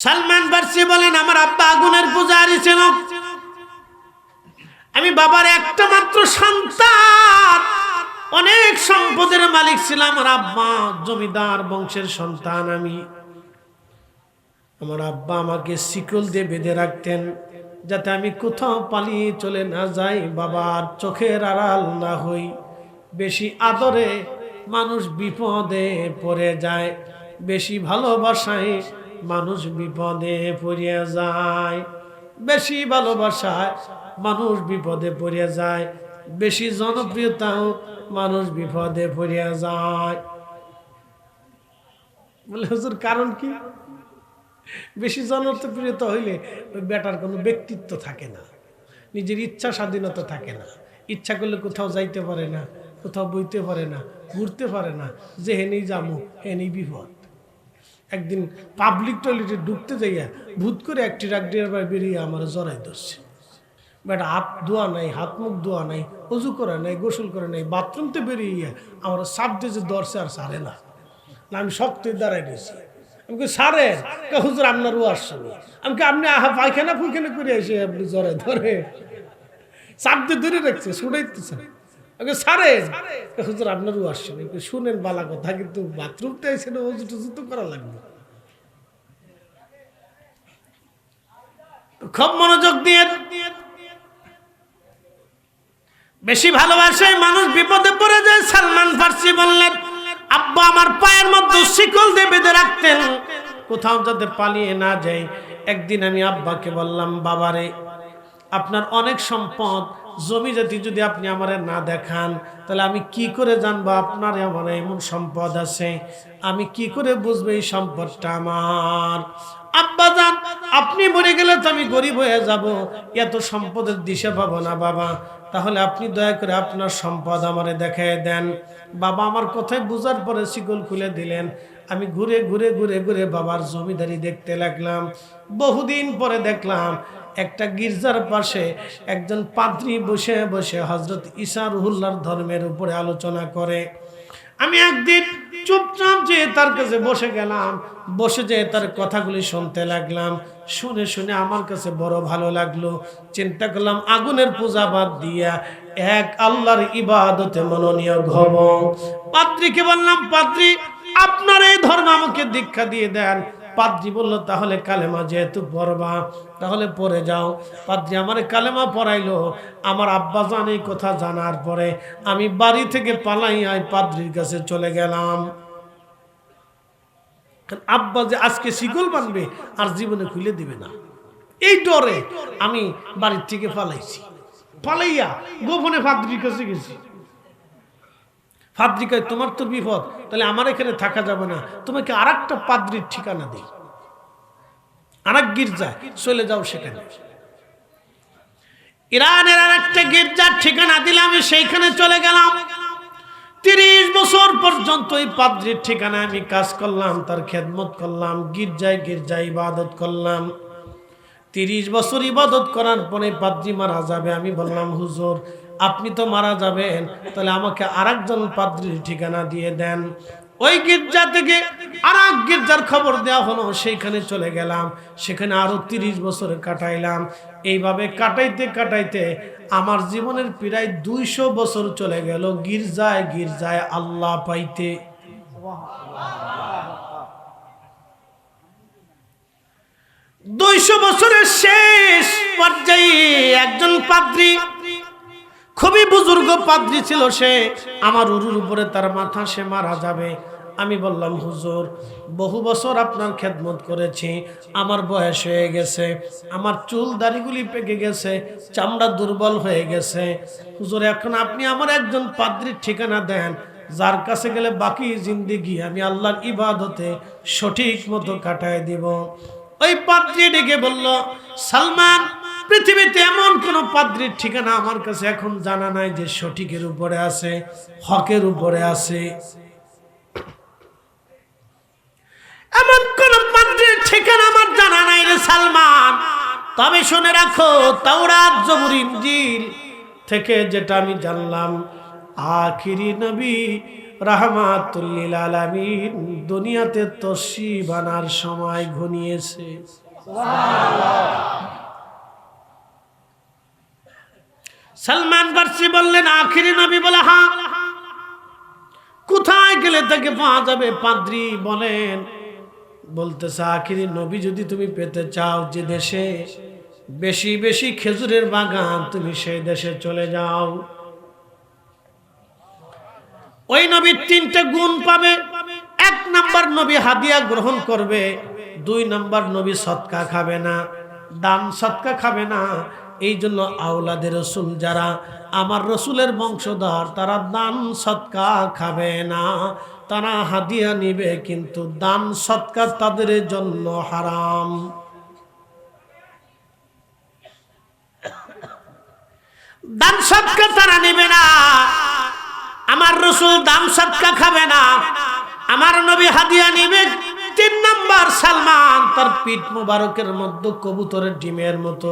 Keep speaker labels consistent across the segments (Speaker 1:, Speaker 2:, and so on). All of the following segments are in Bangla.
Speaker 1: সালমান ফার্সি বলেন, আমার আব্বা আগুনের পূজারি ছিল। আমি বাবার একটা মাত্র সন্তান, অনেক সম্পদের মালিক ছিলাম। আমার আব্বা জমিদার বংশের সন্তান। আমার আব্বা আমাকে শিকল দিয়ে বেঁধে রাখতেন, যাতে আমি কোথাও পালিয়ে চলে না যাই, বাবার চোখের আড়াল না হই। বেশি আদরে মানুষ বিপদে পড়ে যায়, বেশি ভালোবাসায় মানুষ বিপদে পড়ে যায়, বেশি ভালোবাসায় মানুষ বিপদে পড়ে যায়, বেশি জনপ্রিয়তাও মানুষ বিপদে পড়ে যায়। বলে হুজুর কারণ কি? বেশি জনপ্রিয়তা হইলে ওই বেটার কোনো ব্যক্তিত্ব থাকে না, নিজের ইচ্ছা স্বাধীনতা থাকে না, ইচ্ছা করলে কোথাও যাইতে পারে না, কোথাও বইতে পারে না, ঘুরতে পারে না, যে হেনেই যাবো হেনেই বিপদ। একদিন পাবলিক টয়লেটে ঢুকতে যাইয়া ভূত করে একটি রাগডিয়ার বাড়ি বেরিয়ে আমার জড়াই ধরছে। বেটা হাত ধোয়া নাই, হাত মুখ ধোয়া নাই, অজু করা নাই, গোসল করে নাই, বাথরুমতে বেরিয়ে আমার সাপ দিয়ে যে ধরছে আর সারে না। আমি শক্তই দাঁড়াই দিয়েছি। আমি সারে হুজুর আপনারও আসছে। আপনি আহা পায়খানা ফুইখানা করে এসে আপনি জ্বরে ধরে চাপ দিয়ে ধরে রাখছে, শুনাইতেছে। সারে হুজুর আপনারও আসছে। শুনেন বালা কথা, কিন্তু বাথরুমতে এসে অজু টজু তো করা লাগবে। খুব মনোযোগ দিয়ে, বেশি ভালোবাসায় মানুষ বিপদে পড়ে যায়। সালমান ফার্সি বললেন, আব্বা আমার পায়ের মধ্যে শিকল দিয়ে বেঁধে রাখতেন, কোথাও যাতে পালিয়ে না যাই। একদিন আমি আব্বাকে বললাম, বাবারে আপনার অনেক সম্পদ জমি জাতি যদি আপনি আমারে না দেখান, তাহলে আমি কি করে জানবো আপনার আমার এমন সম্পদ আছে? আমি কি করে বুঝবো এই সম্পদটা আমার? আব্বা জান, আপনি মরে গেলে তো আমি গরিব হয়ে যাব, এত সম্পদের দিশা পাবো না বাবা। তাহলে আপনি দয়া করে আপনার সম্পদ আমারে দেখায় দেন। বাবা আমার কথাই বুঝার পরে শিকল খুলে দিলেন। আমি ঘুরে ঘুরে ঘুরে ঘুরে বাবার জমিদারি দেখতে লাগলাম। বহুদিন পরে দেখলাম একটা গির্জার পাশে একজন পাদ্রী বসে বসে হযরত ঈসা রুহুল্লাহর ধর্মের উপরে আলোচনা করে। আমি একদিন চুপচাপ যেয়ে তার কাছে বসে গেলাম, বসে যেয়ে তার কথাগুলি শুনতে লাগলাম। শুনে শুনে আমার কাছে বড় ভালো লাগলো। চিন্তা করলাম আগুনের পূজা বাদ দিয়া এক আল্লাহর ইবাদতে মনোনিয়োগ হব। পাদ্রীকে বললাম, পাদ্রী আপনার এই ধর্ম আমাকে দীক্ষা দিয়ে দেন। পাদ্রী বলল, তাহলে কালেমা যেহেতু পড়বা তাহলে পড়ে যাও। পাদ্রী আমার কালেমা পড়াইলো। আমার আব্বা জান এই কথা জানার পরে আমি বাড়ি থেকে পালাইয়া পাদ্রীর কাছে চলে গেলাম। আব্বা যে আজকে শিকল বানবে আর জীবনে খুলে দিবে না, এই ডরে আমি বাড়ির থেকে পালাইছি। পালাইয়া গোপনে পাদ্রীর কাছে গেছি। পাদ্রী কয়, তোমার তো বিপদ, তাহলে আমার এখানে থাকা যাবে না, তোমাকে আর একটা পাদ্রীর ঠিকানা দিই, আর এক গির্জা চলে যাও সেখানে। ইরানের আর একটা গির্জার ঠিকানা দিলাম, সেইখানে চলে গেলাম। 30 বছর পর্যন্ত এই পাদ্রীর ঠিকানায় আমি কাজ করলাম, তার খেদমত করলাম, গির্জায় গির্জায় ইবাদত করলাম। 30 বছর ইবাদত করার পরে পাদ্রী মারা যাবে। আমি বললাম, হুজুর আপনি তো মারা যাবেন, তাহলে আমাকে আরেকজন পাদ্রীর ঠিকানা দিয়ে দেন। ওই গির্জা থেকে আর এক গির্জার খবর দেওয়া হলো, সেইখানে চলে গেলাম। সেখানে আরো 30 বছর কাটাইলাম। এইভাবে কাটাইতে কাটাইতে আমার জীবনের প্রায় 200 বছর চলে গেল গির্জায় গির্জায় আল্লাহ পাইতে। 200 বছরের শেষ পর্যায়ে একজন পাদ্রী, খুবই বুজুর্গ পাদ্রী ছিল সে, আমার উরুর উপরে তার মাথা, সে মারা যাবে। আমি বললাম, হুজুর বহু বছর আপনার খেদমত করেছি, আমার বয়স হয়ে গেছে, আমার চুল দাড়িগুলি পেকে গেছে, চামড়া দুর্বল হয়ে গেছে। হুজুর এখন আপনি আমার একজন পাদ্রীর ঠিকানা দেন, যার কাছে গেলে বাকি জিন্দেগি আমি আল্লাহর ইবাদতে সঠিক মতো কাটায় দিব। ওই পাদ্রী ডেকে বলল, সালমান, পৃথিবীতে এমন কোন পাদ্রীর ঠিকানা আমার কাছে এখন জানা নাই যে সঠিকের উপরে আছে, হকের উপরে আছে। এমন কোন পাদ্রীর ঠিকানা আমার জানা নাই রে সালমান। তবে শুনে রাখো, তাওরাত, জবুর, ইনজিল থেকে যেটা আমি জানলাম, আখিরি নবী রাহমাতুল লিল আলামিন দুনিয়াতে তশরিফ আনার সময় ঘনিয়েছে। সালমান ফারসি বললেন, আখিরি নবী? বলে হ্যাঁ। কোথায় গেলে তাকে পাওয়া যাবে? পাদ্রী বলেন, বলতেছে আখিরি নবী যদি তুমি পেতে চাও, যে দেশে বেশি বেশি খেজুরের বাগান, তুমি সেই দেশে চলে যাও। ওই নবীর তিনটে গুণ পাবে। 1 নাম্বার, নবী হাদিয়া গ্রহণ করবে। 2 নাম্বার, নবী সদকা খাবে না, দান সদকা খাবে না। এই জন্য আওলাদের রসুল যারা আমার রসুলের বংশধর, তারা দান সদকা খাবে না, তারা হাদিয়া নিবে, কিন্তু দান সদকা তাদের জন্য হারাম। দান সদকা তারা নিবে না। আমার রসুল দান সদকা খাবে না, আমার নবী হাদিয়া নিবে। 3 নাম্বার, সালমান তার পিঠ মুবারকের মধ্যে কবুতরের ডিমের মতো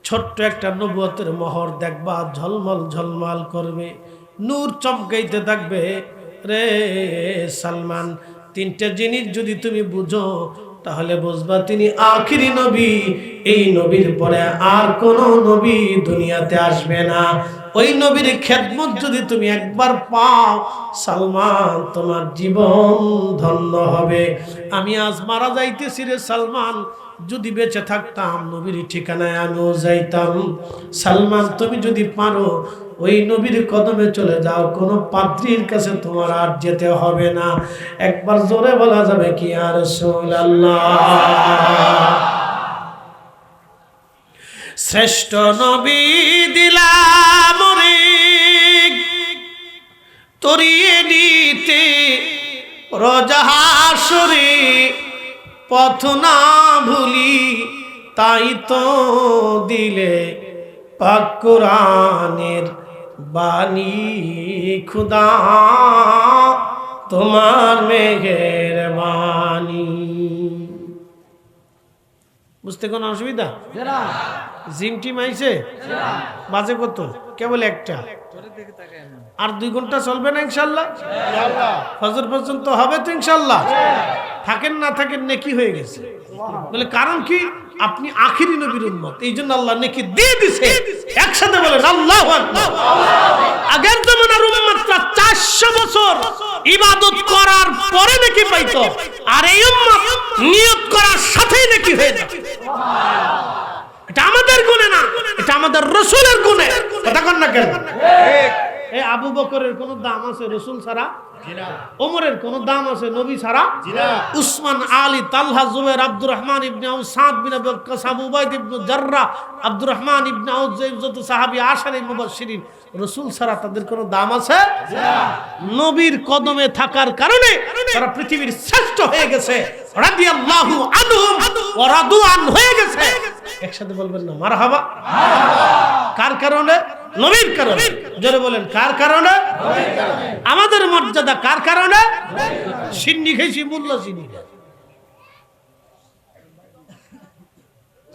Speaker 1: ছোট্ট একটা নবুয়তের মোহর দেখবা, ঝলমল ঝলমল করবে, নূর চমকাইতে থাকবে। রে সালমান, 3টে জিনিস যদি তুমি বুঝো, তাহলে বুঝবা তিনি আখিরি নবী। এই নবীর পরে আর কোন নবী দুনিয়াতে আসবে না। ওই নবীর খেদমত যদি তুমি একবার পাও, সালমান, তোমার জীবন ধন্য হবে। আমি আজ মারা যাইতেছি রে সালমান, যদি বেঁচে থাকতাম নবীর ঠিকানায় আমিও যাইতাম। সালমান, তুমি যদি পারো ওই নবীর কদমে চলে যাও, কোনো পাদ্রীর কাছে তোমার আর যেতে হবে না। একবার জোরে বলা যাবে কি ইয়া রাসূলুল্লাহ। শ্রেষ্ঠ নবী দিলাম রে তরিয়ে নিতে রোজা হাসরে, পথ না ভুলি তাই তো দিলে পাক কোরআনের বাণী। খুদা তোমার মেহেরবানি। বুঝতে কোনো অসুবিধা? জিম টিম আইছে? বাজে কত? কেবল একটা। আর 2 ঘন্টা চলবে না ইনশাল্লাহ? ফজর পর্যন্ত হবে তো ইনশাল্লাহ? থাকেন না থাকেন নেকি হয়ে গেছে। বলে কারণ কি? আপনি আখিরি নবীর উম্মত, এই জন্য আল্লাহ নেকি দিয়ে দিছে। একসাথে বলেন আল্লাহু আকবার। আগের জামানার উম্মতরা 400 বছর ইবাদত করার পরে নেকি পাইতো, আর এই উম্মত নিয়ত করার সাথেই নেকি হয়ে যাবে। এটা আমাদের গুণে না, এটা আমাদের রাসূলের গুণে। কথা কন না কেন? এই আবু বকরের কোন দাম আছে রাসূল ছাড়া? ওমরের কোন দাম আছে নবী ছাড়া? উসমান, আলী, তালহা, জুবাইর, আব্দুর রহমান ইবনে আউস, সাদ বিন আবি ওয়াক্কাস, আবু উবাইদা ইবনে জাররাহ, আব্দুর রহমান ইবনে আউস, যত সাহাবী আশারে মুবাশশিরিন, রাসূল ছাড়া তাদের কোন দাম আছে? নবীর কদমে থাকার কারণে তারা পৃথিবীর শ্রেষ্ঠ হয়ে গেছে। রাদিয়াল্লাহু আনহুম ওয়া রাদু আন হয়ে গেছে। একসাথে বলবেন না মারহাবা? কার কারণে? নবীর কারণে। জোরে বলেন কার কারণে? নবীর কারণে। আমাদের মর্যাদা কার কারণে? সিন্নি খাইছি মোল্লা চিনি না,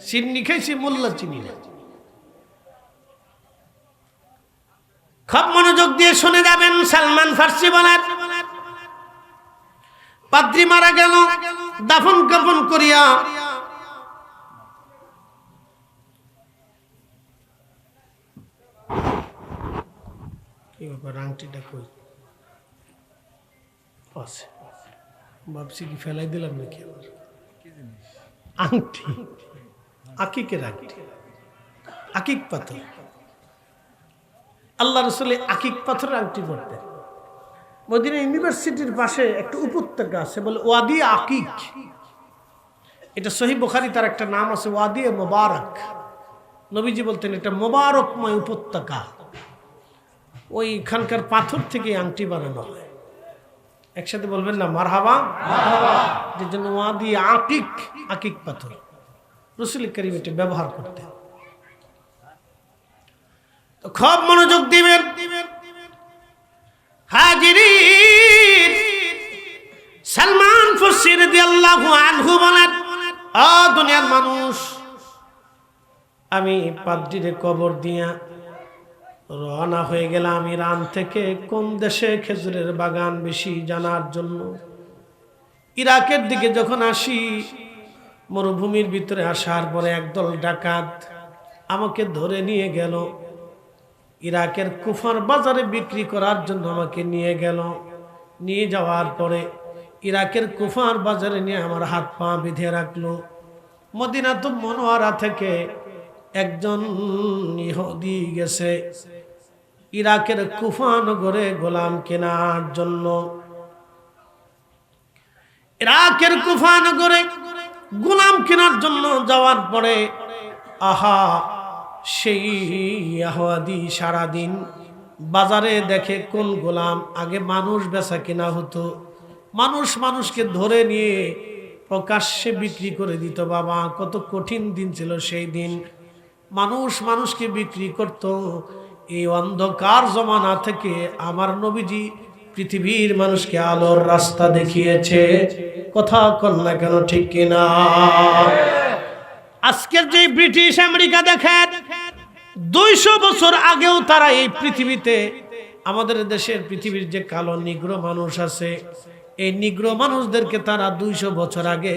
Speaker 1: সিন্নি খাইছি মোল্লা চিনি না। খুব মনোযোগ দিয়ে শুনে যাবেন। সালমান ফারসি বলেন, পাদ্রী মারা গেল, দাফন কাফন করিয়া আংটিটা কই আছে, ভাবছি কি ফেলাই দিলাম নাকি আবার। আংটি, আকিকের আংটি, আকিক পাথর। আল্লাহ রাসূল আকিক পাথরের আংটি পরতেন। মদিনা ইউনিভার্সিটির পাশে একটা উপত্যকা আছে, বলে ওয়াদি আকিক। এটা সহিহ বুখারী, তার একটা নাম আছে ওয়াদি মুবারক। নবীজি বলতেন এটা মোবারকময় উপত্যকা। ওইখানকার পাথর থেকে আংটি বানানো হয়। একসাথে বলবেন না মারহাবা? যে জন্য ওয়াদি আকিক, আকিক পাথর রাসূল কারীম এটা ব্যবহার করতেন। তো খুব মনোযোগ দিবেন হাজিরিন। সালমান ফারসি রাদিয়াল্লাহু আনহু বলেন, ও দুনিয়ার মানুষ, আমি পাদ্রীর কবর দিয়া রওনা হয়ে গেলাম ইরান থেকে কোন দেশে খেজুরের বাগান বেশি জানার জন্য। ইরাকের দিকে যখন আসি, মরুভূমির ভিতরে আসার পরে একদল ডাকাত আমাকে ধরে নিয়ে গেল, ইরাকের কুফার বাজারে বিক্রি করার জন্য আমাকে নিয়ে গেল। নিয়ে যাওয়ার পরে ইরাকের কুফার বাজারে নিয়ে আমার হাত পা বেঁধে রাখলো। মদিনাতুল মুনাওয়ারা থেকে একজন ইহুদি গেছে ইরাকের কুফা নগরে গোলাম কেনার জন্য। ইরাকের কুফা নগরে গোলাম কেনার জন্য যাওয়ার পরে আহা, সেই ইহুদি সারাদিন বাজারে দেখে কোন গোলাম। আগে মানুষ বেচা কেনা হতো, মানুষ মানুষকে ধরে নিয়ে প্রকাশ্যে বিক্রি করে দিত। বাবা, কত কঠিন দিন ছিল সেই দিন। মানুষ মানুষকে বিক্রি করত। এই অন্ধকার জমানা থেকে আমার নবীজি পৃথিবীর মানুষকে আলোর রাস্তা দেখিয়েছে। কথা কন না কেন, ঠিক কিনা? আজকের যে ব্রিটিশ আমেরিকা দেখেন, 200 বছর আগেও তারা এই পৃথিবীতে, আমাদের দেশের পৃথিবীর যে কালো নিগ্রো মানুষ আছে, এই নিগ্রো মানুষদেরকে তারা 200 বছর আগে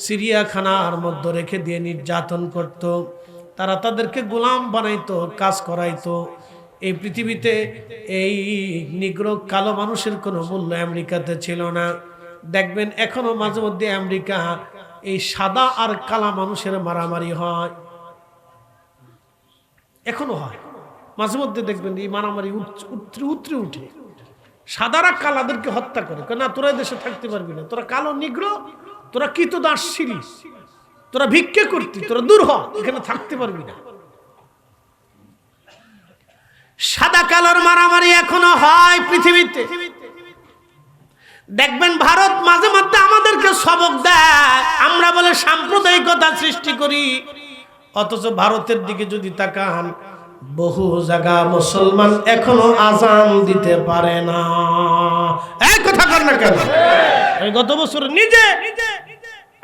Speaker 1: চিড়িয়াখানার মধ্যে রেখে দিয়ে নির্যাতন করত। তারা তাদেরকে গোলাম বানাইতো, কাজ করাইতো। এই পৃথিবীতে এই নিগ্রো কালো মানুষের কোনো মূল্য আমেরিকাতে ছিল না। দেখবেন এখনো মাঝে মধ্যে আমেরিকা এই সাদা আর কালা মানুষের মারামারি হয়, এখনো হয়। মাঝে মধ্যে দেখবেন এই মারামারি উতরে উঠে, সাদারা কালাদেরকে হত্যা করে। না, তোরা দেশে থাকতে পারবি না, তোরা কালো নিগ্রো, তোরা কৃতদাস ছিলি, তোরা ভিক্ষে করতি, তোরা দূর হ, এখানে থাকতে পারবি না। সাদা কালোর মারামারি এখনো হয় পৃথিবীতে। দেখবেন ভারত মাঝে মধ্যে আমাদেরকে সবক দেয়, আমরা বলে সাম্প্রদায়িকতা সৃষ্টি করি। অথচ ভারতের দিকে যদি তাকান, বহু জায়গা মুসলমান এখনো আজান দিতে পারে না। এই কথা কর না কেন? গত বছর নিজে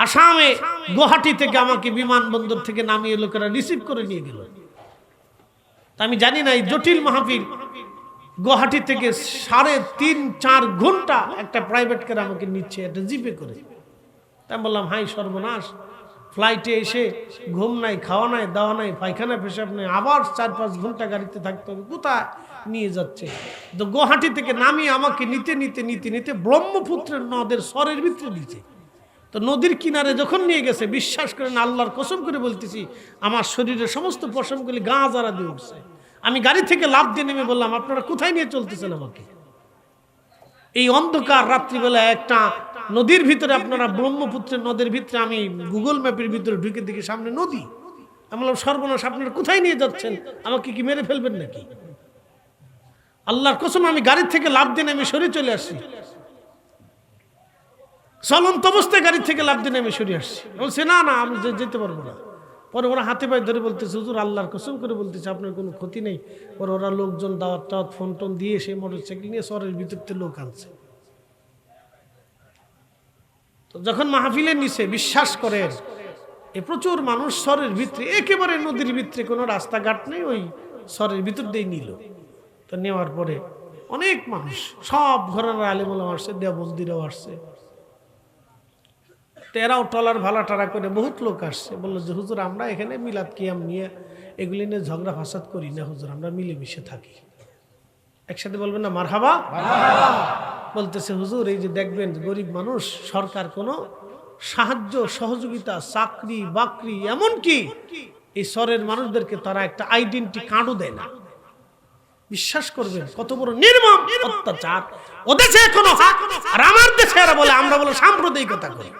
Speaker 1: আসামে গুয়াহাটি থেকে আমাকে বিমানবন্দর থেকে নামিয়ে লোকেরা রিসিভ করে নিয়ে গেল। আমি জানি না এই জটিল মাহফিল গুয়াহাটি থেকে 3.5-4 ঘন্টা একটা প্রাইভেট কার আমাকে নিচ্ছে, একটা জিপে করে। তাই বললাম, হাই সর্বনাশ, ফ্লাইটে এসে ঘুম নাই, খাওয়া নাই, দাওয়া নাই, পায়খানা পেশাব নাই, আবার 4-5 ঘন্টা গাড়িতে থাকতে হবে, কোথায় নিয়ে যাচ্ছে? তো গুয়াহাটি থেকে নামিয়ে আমাকে নিতে নিতে নিতে নিতে ব্রহ্মপুত্রের নদের স্বরের ভিতরে দিচ্ছে। তো নদীর কিনারে যখন নিয়ে গেছে, বিশ্বাস করেন, আল্লাহর কসম করে বলতেছি, আমার শরীরের সমস্ত পশমগুলি গা জারা দিয়ে উঠছে। আমি গাড়ি থেকে লাফ দিয়ে নেমে বললাম, আপনারা কোথায় নিয়ে চলতেছেন আমাকে? এই অন্ধকার রাত্রিবেলা একটা নদীর ভিতরে, আপনারা ব্রহ্মপুত্রের নদের ভিতরে। আমি গুগল ম্যাপের ভিতরে ঢুকে দেখি সামনে নদী। আমি বললাম, সর্বনাশ, আপনারা কোথায় নিয়ে যাচ্ছেন? আমাকে কি মেরে ফেলবেন নাকি? আল্লাহর কসম, আমি গাড়ি থেকে লাফ দিয়ে নেমে সরে চলে আসছি। চলন্ত অবস্থায় গাড়ি থেকে লাফ দিয়ে নেমে সরে আসছি। বলছে, না না, আমি যেতে পারবো না। পরে ওরা হাতে পায়ে ধরে বলতেছে, হুজুর আল্লাহর কসম করে বলতেছে, আপনার কোনো ক্ষতি নেই। পরে ওরা লোকজন দাওয়াত টাওয়াত ফোন টোন দিয়ে সেই মোটরসাইকেল নিয়ে শহরের ভিতরতে লোক আনছে। তো যখন মাহফিলের নিচে, বিশ্বাস করেন, এই প্রচুর মানুষ শহরের ভিতরে, একেবারে নদীর ভিতরে, কোনো রাস্তাঘাট নেই, ওই শহরের ভিতর দিয়ে নিল। তো নেওয়ার পরে অনেক মানুষ, সব ঘরের আলেম ওলামা আসছে, দেওবন্দিরাও আসছে। এরাও টলার ভালা টারা করে বহুত লোক আসছে। বললো যে, হুজুর আমরা এখানে মিলাদ কিয়াম নিয়ে এগুলি নিয়ে ঝগড়া ফাসাদ করি না, হুজুর আমরা মিলেমিশে থাকি। একসাথে বলবেন না মারহাবা? বলতেছে, হুজুর এই যে দেখবেন গরিব মানুষ, সরকার কোনো সাহায্য সহযোগিতা, চাকরি বাকরি, এমনকি এই শহরের মানুষদেরকে তারা একটা আইডেন্টি কার্ডও দেয় না। বিশ্বাস করবেন কত বড় নির্মম অত্যাচার ও দেশে এখনো। আর আমার দেশে এরা বলে, আমরা বলে সাম্প্রদায়িকতা করি।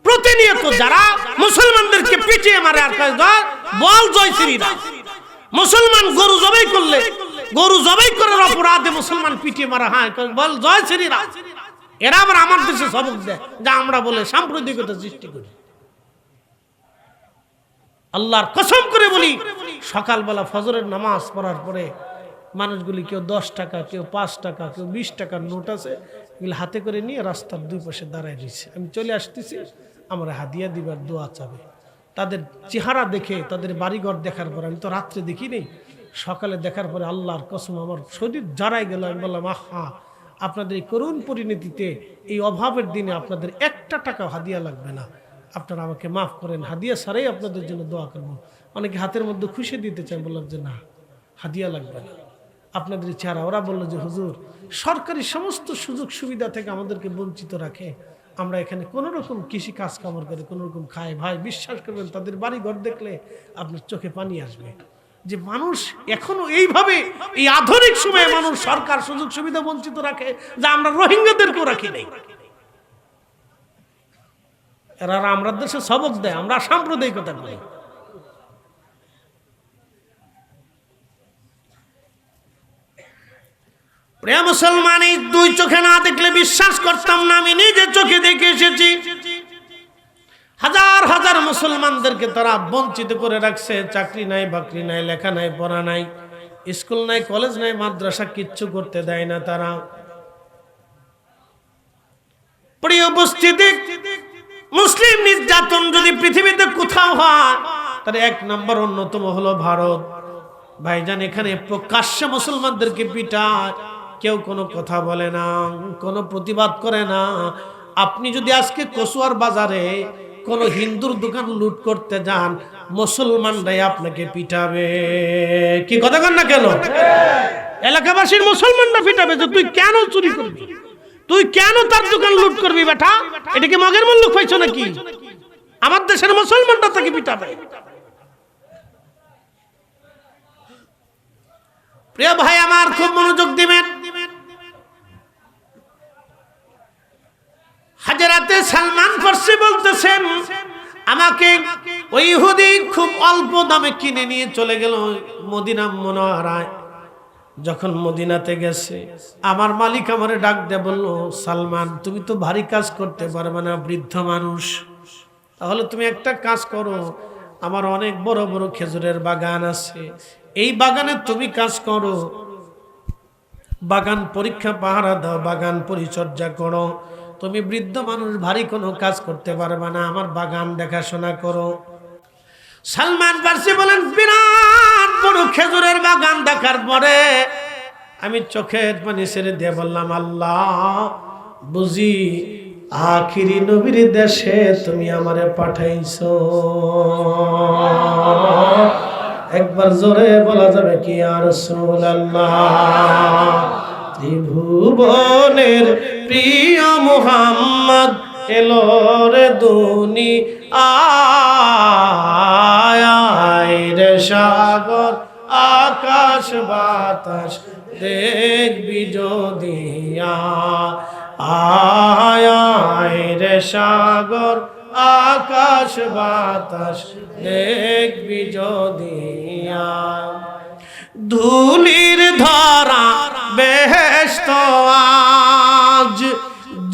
Speaker 1: প্রতিনিয়ত যারা মুসলমানদেরকে পিটিয়ে মারে আর বল জয় শ্রীরাম। মুসলমান গরু জবাই করলে, গরু জবাই করার অপরাধে মুসলমান পিটিয়ে মারা, হ্যাঁ বল জয় শ্রীরাম। এরা আবার আমার দেশে সবক দেয় যা আমরা বলে সাম্প্রদায়িকতা সৃষ্টি করি। আল্লাহর কসম করে বলি, সকালবেলা ফজরের নামাজ পড়ার পরে মানুষগুলি কেউ 10 টাকা, কেউ 5 টাকা, কেউ 20 টাকার নোট আছে, এগুলো হাতে করে নিয়ে রাস্তার দুই পাশে দাঁড়ায় দিচ্ছে। আমি চলে আসতেছি, আমার হাদিয়া দিবার দোয়া চাবে। তাদের চেহারা দেখে, তাদের বাড়িঘর দেখার পর, আমি তো রাত্রে দেখি নেই, সকালে দেখার পরে আল্লাহর কসম আমার শরীর জারাই গেল। আমি বললাম, আহা, আপনাদের এই করুণ পরিণতিতে, এই অভাবের দিনে আপনাদের একটা টাকা হাদিয়া লাগবে না, আপনারা আমাকে মাফ করেন, হাদিয়া ছাড়াই আপনাদের জন্য দোয়া করবো। অনেকে হাতের মধ্যে খুশি দিতে চান, বললাম যে না, হাদিয়া লাগবে না, আপনাদের চেহারা। ওরা বললো যে হুজুর, সরকারি সমস্ত সুযোগ সুবিধা থেকে আমাদেরকে বঞ্চিত রাখে, আমরা এখানে কোনো রকম কৃষি কাজ কামড় করে কোনো রকম খাই। ভাই বিশ্বাস করবেন, তাদের বাড়ি ঘর দেখলে আপনার চোখে পানি আসবে, যে মানুষ এখনো এইভাবে, এই আধুনিক সময়ে মানুষ সরকার সুযোগ সুবিধা বঞ্চিত রাখে, যা আমরা রোহিঙ্গাদেরকেও রাখি নাই। এরা আমরা দেশে সবক দেয়, আমরা সাম্প্রদায়িকতা করি। প্রিয় মুসলমান, এই দুই চোখে না দেখলে বিশ্বাস করতাম না, আমি নিজে চোখে দেখে এসেছি। হাজার হাজার মুসলমানদেরকে তারা বঞ্চিত করে রাখছে। চাকরি নাই, বাকরি নাই, লেখা নাই, পড়া নাই, স্কুল নাই, কলেজ নাই, মাদ্রাসা, কিচ্ছু করতে দেয় না তারা। প্রিয় উপস্থিতি, মুসলিম নির্যাতন যদি পৃথিবীতে কোথাও হয়, তার এক নম্বর অন্যতম হলো ভারত। ভাইজান, এখানে প্রকাশ্যে মুসলমানদেরকে পিটায়, কেউ কোনো কথা বলে না, কোনো প্রতিবাদ করে না। আপনি যদি আজকে কচুয়ার বাজারে কোন হিন্দুর দোকান লুট করতে যান, মুসলমানরাই আপনাকে পিটাবে। কি কথা কন না কেন? এলাকাবাসীর মুসলমানরা পিটাবে যে তুই কেন চুরি করবি, তুই কেন তার দোকান লুট করবি, বেটা এটা কি মগের মুল্লুক পাইছো নাকি? আমার দেশের মুসলমানরা তাকে পিটাবে। প্রিয় ভাই আমার, খুব মনোযোগ দিবেন। হযরতে সালমান ফারসি বলতেছেন, আমাকে ওই ইহুদি খুব অল্প দামে কিনে নিয়ে চলে গেল মদিনা মুনাওয়ারায়। যখন মদিনাতে গেছে, আমার মালিক আমারে ডাক দিয়ে বলল, সালমান, তুমি তো ভারী কাজ করতে পারবে না, বৃদ্ধ মানুষ, তাহলে তুমি একটা কাজ করো, আমার অনেক বড় বড় খেজুরের বাগান আছে, এই বাগানে তুমি কাজ করো, বাগান পরীক্ষা পাহারা দাও, বাগান পরিচর্যা করো। তুমি বৃদ্ধ মানুষ, ভারী কোনো কাজ করতে পারবে না, আমার বাগান দেখাশোনা করো। সালমান ফারসি বলেন, বিরাট বড় খেজুরের বাগান দেখার পরে আমি চোখের পানি ছেড়ে দিয়ে বললাম, আল্লাহ, বুঝি আখিরি নবীর দেশে তুমি আমারে পাঠাইছো। একবার জোরে বলা যাবে কি, ইয়া রাসূলুল্লাহ। ত্রিভুবনের প্রিয় মুহাম্মদ এলো রে দুনিয়ায়, রে সাগর আকাশ বাতাস দেখবি যদি, আয় রে সাগর আকাশ বাতাস দেখবি যদি। ধুলির ধরা বেহেশত আজ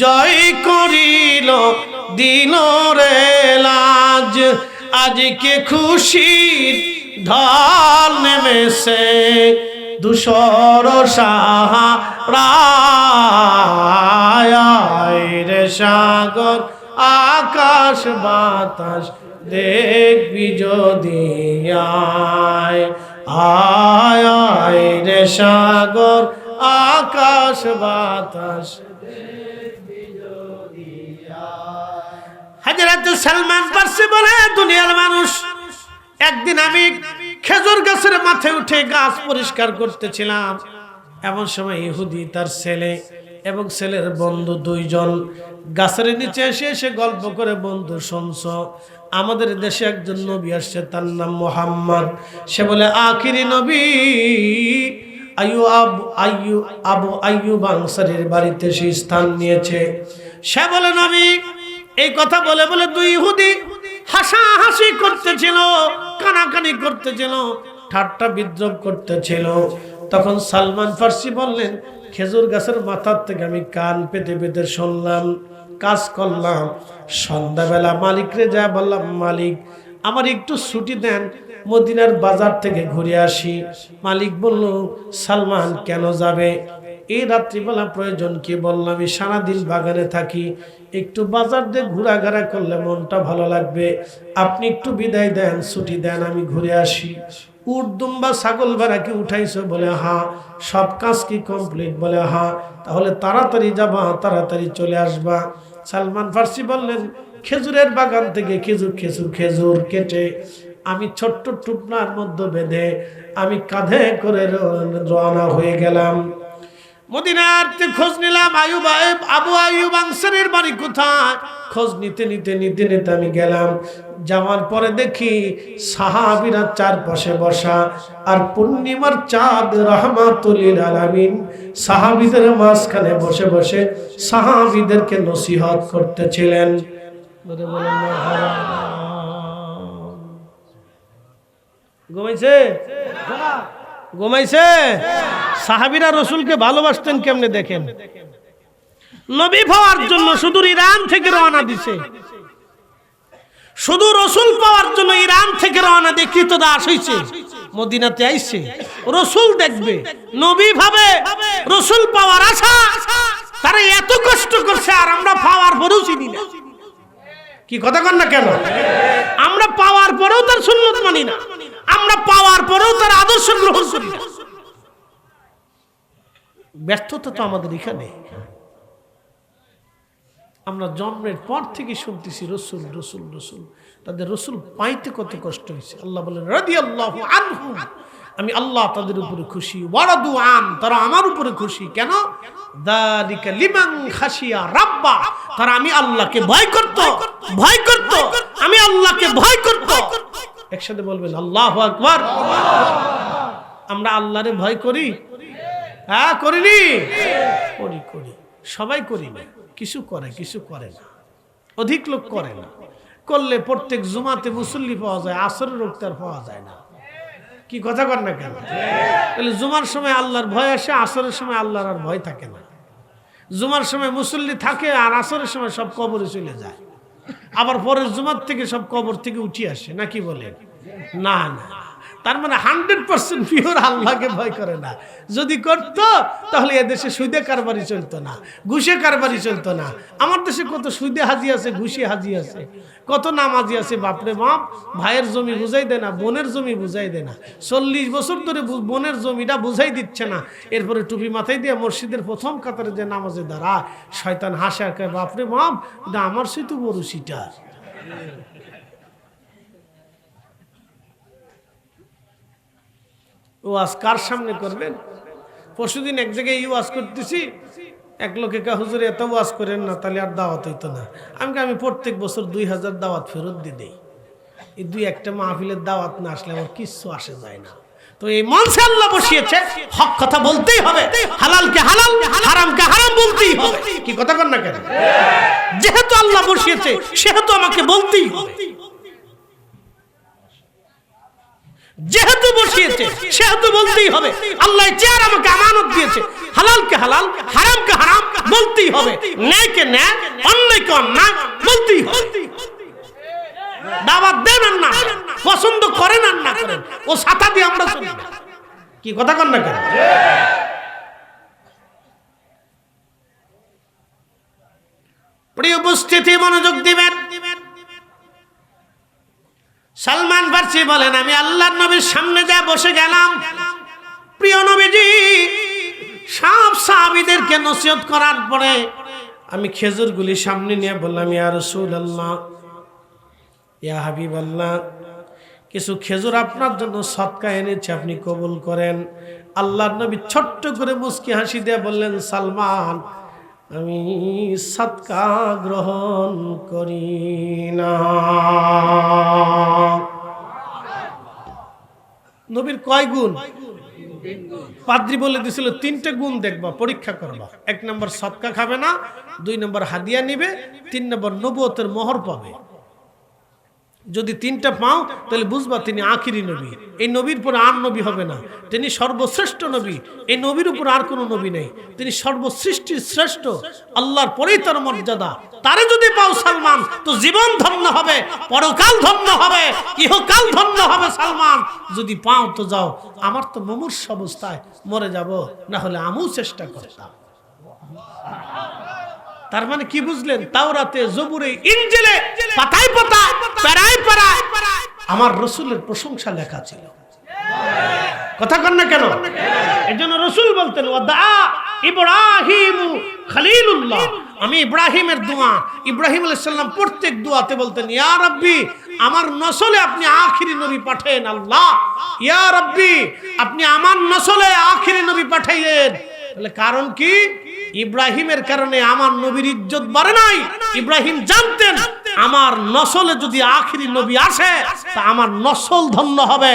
Speaker 1: জয় করিল দিল রে লাজ, আজকে খুশির ঢল নেমেছে ধূসর সাহারায়, রে সাগর আকাশ বাতাস দেখবি যদি, আয় রে সাগর আকাশ বাতাস দেখবি যদি। হযরত সালমান ফারসি বলে, দুনিয়ার মানুষ, একদিন আমি খেজুর গাছের মাথায় উঠে গাছ পরিষ্কার করতেছিলাম, এমন সময় ইহুদি তার ছেলে এবং ছেলের বন্ধু দুইজন গাছের নিচে এসে এসে গল্প করে, বন্ধু শুনছ, আমাদের দেশে একজন নবী আসছে, তার নাম মুহাম্মদ, সে বলে আখিরি নবী। আবু আইয়ুব আনসারীর বাড়িতে সে স্থান নিয়েছে। সে বলে, নবী, এই কথা বলে বলে দুই ইহুদি হাসাহাসি করতেছিল, কানাকানি করতেছিল, ঠাট্টা বিদ্রুপ করতেছিল। তখন সালমান ফারসি বললেন, খেজুর গাছের মাথার থেকে আমি কান পেতে পেতে শুনলাম, কাজ করলাম। সন্ধ্যাবেলা মালিকরে যা বললাম, মালিক, আমার একটু ছুটি দেন, মদিনার বাজার থেকে ঘুরে আসি। মালিক বলল, সালমান কেন যাবে? এই রাত্রিবেলা প্রয়োজন কি? বললাম, আমি সারাদিন বাগানে থাকি, একটু বাজার দিয়ে ঘোরাঘেরা করলে মনটা ভালো লাগবে। আপনি একটু বিদায় দেন, ছুটি দেন, আমি ঘুরে আসি। উট দুম্বা ছাগল ভেড়া কি উঠাইছো? বলে হ্যাঁ। সব কাজ কি কমপ্লিট? বলে হ্যাঁ। তাহলে তাড়াতাড়ি যাবা, তাড়াতাড়ি চলে আসবা। সালমান ফার্সি বললেন, খেজুরের বাগান থেকে খেজুর কেটে আমি ছোট্ট টুকরার মধ্যে বেঁধে আমি কাঁধে করে রওনা হয়ে গেলাম। মদিনার খোঁজ নিলাম আবু আইয়ুব আনসারীর বাড়ি কোথায়। খোঁজ নিতে আমি গেলাম। যাওয়ার পরে দেখি সাহাবীরা চারপাশে বসা, আর পূর্ণিমার চাঁদ রাহমাতুল লিল আলামিন সাহাবীদের মাঝখানে বসে বসে সাহাবীদেরকে নসিহত করতেছিলেন। ঘুমাইছে? সাহাবীরা রাসূলকে ভালোবাসতেন কেমনে দেখেন। নবী পাওয়ার জন্য শুধু ইরান থেকে রওনা দিছে, শুধু রাসূল পাওয়ার জন্য ইরান থেকে রওনা দিয়ে কৃতদাস হইছে, মদিনাতে আইছে রাসূল দেখবে, নবী ভাবে রাসূল পাওয়ার আশা, তারা এত কষ্ট করছে, আর আমরা পাওয়ার পরেও চিনি না। কি কথা কন না কেন? আমরা পাওয়ার পরেও তার সুন্নাত মানি না, আমরা পাওয়ার পরেও তার আদর্শ গ্রহণ করি না। ব্যর্থতা তো আমাদের এখানে। আমরা জন্মের পর থেকে শুনতেছি রসুল রসুল রসুল, তাদের রসুল পাইতে কত কষ্ট হয়েছে। আল্লাহ বলেন, রাদিয়াল্লাহু আনহুম, আমি আল্লাহ তাদের উপরে খুশি, ওয়ারাদু আন, তারা আমার উপরে খুশি। কেন? যালিকা লিমান খাশিয়া রাব্বা, তারা আমি আল্লাহকে ভয় করত, আমি আল্লাহকে ভয় করত। একসাথে বলবেন আল্লাহু আকবার। আমরা আল্লাহরে ভয় করি? হ্যাঁ, করিনি? করি, সবাই করি না, কিছু করে কিছু করে না, অধিক লোক করে না। করলে প্রত্যেক জুমাতে মুসল্লি পাওয়া যায়, আসরের রোগতে আর পাওয়া যায় না। কি কথা কর না কেন? তাহলে জুমার সময় আল্লাহর ভয় আসে, আসরের সময় আল্লাহর আর ভয় থাকে না। জুমার সময় মুসল্লি থাকে, আর আসরের সময় সব কবরে চলে যায়। আবার পরের জুমার থেকে সব কবর থেকে উঠে আসে, নাকি বলেন? না, তার মানে 100% পিওর আল্লাহকে ভয় করে না। যদি করত তাহলে এদেশে সুদে কারবারি চলতো না, ঘুষে কারবারি চলতো না। আমার দেশে কত সুদে হাজি আছে, ঘুষে হাজি আছে, কত নামাজি আছে। বাপরে বাপ, ভাইয়ের জমি বুঝাই দেয় না, বোনের জমি বুঝাই দেয় না। 40 বছর ধরে বোনের জমিটা বুঝাই দিচ্ছে না। এরপরে টুপি মাথায় দিয়ে মসজিদের প্রথম কাতারে যে নামাজে দাঁড়া, শয়তান হাসে আর কয়, বাপরে বাপ, এটা আমার সেতু বড় সিটার। ওয়াজ কার সামনে করবেন? পরশুদিন এক জায়গায় ওয়াজ করতেছি, এক লোকে কা, হুজুর এত ওয়াজ করেন না, তাহলে আর দাওয়াত হইতো না। আমি প্রত্যেক বছর 2000 দাওয়াত ফেরত দিয়ে দেই। এই 2-1টা মাহফিলের দাওয়াত না আসলে আমার কিচ্ছু আসে যায় না। তো এই মঞ্চে আল্লাহ বসিয়েছে, হক কথা বলতেই হবে, হালালকে হালাল, হারামকে হারাম বলতেই হবে। কি কথা কর না কেন? যেহেতু আল্লাহ বসিয়েছে সেহেতু আমাকে বলতেই হবে। যেহেতু বসিয়েছে সেহেতু বলতেই হবে। আল্লাহ চেয়ার আমাকে আমানত দিয়েছে, হালালকে হালাল, হারামকে হারাম বলতেই হবে, ন্যায়কে ন্যায়, অন্যায়কে অন্যায় বলতেই হবে। দাওয়াত দেন আর না পছন্দ করেন আর না করেন, ও ছাতা দিয়ে আমরা চলি না। কি কথা কন না কেন? প্রিয় উপস্থিতি, মনোযোগ দিবেন। সালমান ফার্সি বলেন, আমি আল্লাহর নবীর সামনে যা বসে গেলাম। প্রিয় নবীজি সব সাহাবীদেরকে নসিহত করার পরে আমি খেজুরগুলি সামনে নিয়ে বললাম, ইয়া রাসূলুল্লাহ, ইয়া হাবিবাল্লাহ, কিছু খেজুর আপনার জন্য সদকা এনেছি, আপনি কবুল করেন। আল্লাহর নবী ছোট্ট করে মুস্কি হাসি দিয়ে বললেন, সালমান, আমি সদকা গ্রহণ করি না। নবীর কয় গুণ? পাদ্রী বলে দিছিল 3টে গুণ দেখবা, পরীক্ষা করবা। 1 নম্বর সদকা খাবে না, 2 নম্বর হাদিয়া নিবে, 3 নম্বর নবুয়তের মোহর পাবে। যদি 3টা পাও তাহলে বুঝবা তিনি আখিরি নবী। এই নবীর পরে আর নবী হবে না, তিনি সর্বশ্রেষ্ঠ নবী। এই নবীর উপর আর কোনো নবী নেই, তিনি সর্বসৃষ্টির শ্রেষ্ঠ, আল্লাহর পরেই তার মর্যাদা। তারে যদি পাও সালমান সালমান, তো জীবন ধন্য হবে, পরকাল ধন্য হবে, ইহকাল ধন্য হবে সালমান। যদি পাও তো যাও, আমার তো মুমূর্ষু অবস্থায় মরে যাব, না হলে আমিও চেষ্টা করতাম। তার মানে কি বুঝলেন? তাওরাতে, জবুরে, ইনজিলে পাতায় পাতায়, পাড়ায় পাড়ায় আমার রাসূলের প্রশংসা লেখা ছিল। কথা কন না কেন? এজন্য রাসূল বলতেন ওয়াদা ইব্রাহিম খলিলুল্লাহ, আমি ইব্রাহিমের দোয়া, ইব্রাহিম আলাইহিস সালাম প্রত্যেক দোয়াতে বলতেন ইয়া রাব্বি, আমার নসলে আপনি আখিরি নবী পাঠায়েন। আল্লাহ, ইয়া রাব্বি, আপনি আমার নসলে আখিরি নবী পাঠাইয়েন। তাহলে কারণ কি? ইব্রাহিমের কারণে আমার নবীর ইজ্জত বাড়ে নাই। ইব্রাহিম জানতেন আমার নসলে যদি আখিরি নবী আসে তা আমার নসল ধন্য হবে।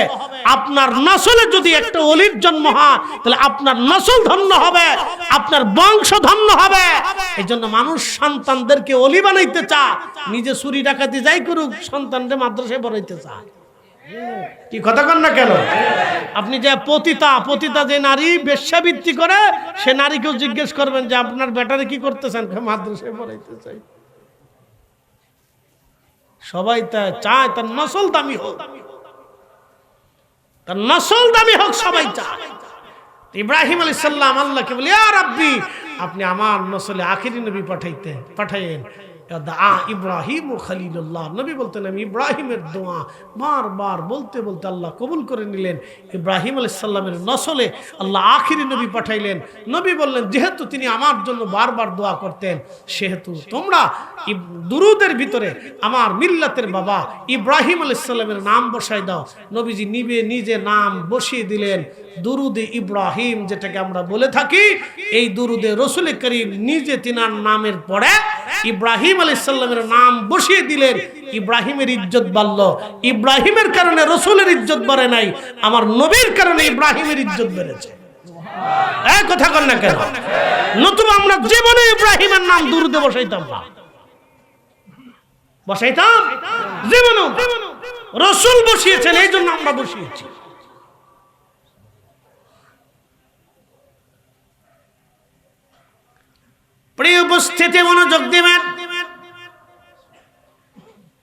Speaker 1: আপনার নসলে যদি একটা ওলির জন্ম হয় তাহলে আপনার নসল ধন্য হবে, আপনার বংশ ধন্য হবে। এই জন্য মানুষ সন্তানদেরকে ওলি বানাইতে চায়, নিজে চুরি ডাকাতি যাই করুক, সন্তানদের মাদ্রাসায় পড়াইতে চায়। কি কথা কন না কেন? আপনি যে পতিতা যে নারী বেশ্যাবৃত্তি করে, সে নারীকেও জিজ্ঞেস করবেন যে আপনার বেটারে কি করতেছেন? মাদ্রাসায় পড়াইতে চাই। সবাই তা চায় তার নসল দামি হোক, তার নসল দামি হোক, সবাই চায়। ইব্রাহিম আলাইহিস সালাম আল্লাহকে বলে ইয়া রাব্বি, আপনি আমার নসলে আখিরি নবী পাঠাইয়েন। ইব্রাহিম খলিলুল্লাহ, নবী বলতেন আমি ইব্রাহিমের দোয়া বারবার বলতে বলতে আল্লাহ কবুল করে নিলেন। ইব্রাহিম আলাইহিস সালামের নসলে আল্লাহ আখিরি নবী পাঠাইলেন। নবী বললেন যেহেতু তিনি আমার জন্য বারবার দোয়া করতেন, সেহেতু তোমরা দুরুদের ভিতরে আমার মিল্লাতের বাবা ইব্রাহিম আলাইহিস সালামের নাম বসাই দাও। নবীজি নিজে নাম বসিয়ে দিলেন দুরুদে ইব্রাহিম, যেটাকে আমরা বলে থাকি। এই দুরুদে রাসূল করিম নিজে তিনার নামের পরে ইব্রাহিম আলাইহিস সালামের নাম বসিয়ে দিলেন। ইব্রাহিমের ইজ্জত বাড়ল। ইব্রাহিমের কারণে রাসূলের ইজ্জত বাড়ে নাই, আমার নবীর কারণে ইব্রাহিমের ইজ্জত বেড়েছে। এই কথা কন না কেন? নতুবা আমরা জীবনে ইব্রাহিমের নাম দুরুদে বসাইতাম না, বসাইতাম জীবনে। রাসূল বসিয়েছেন, এই জন্য আমরা বসিয়েছি। প্রিয় উপস্থিতি, মনোযোগ দিবেন।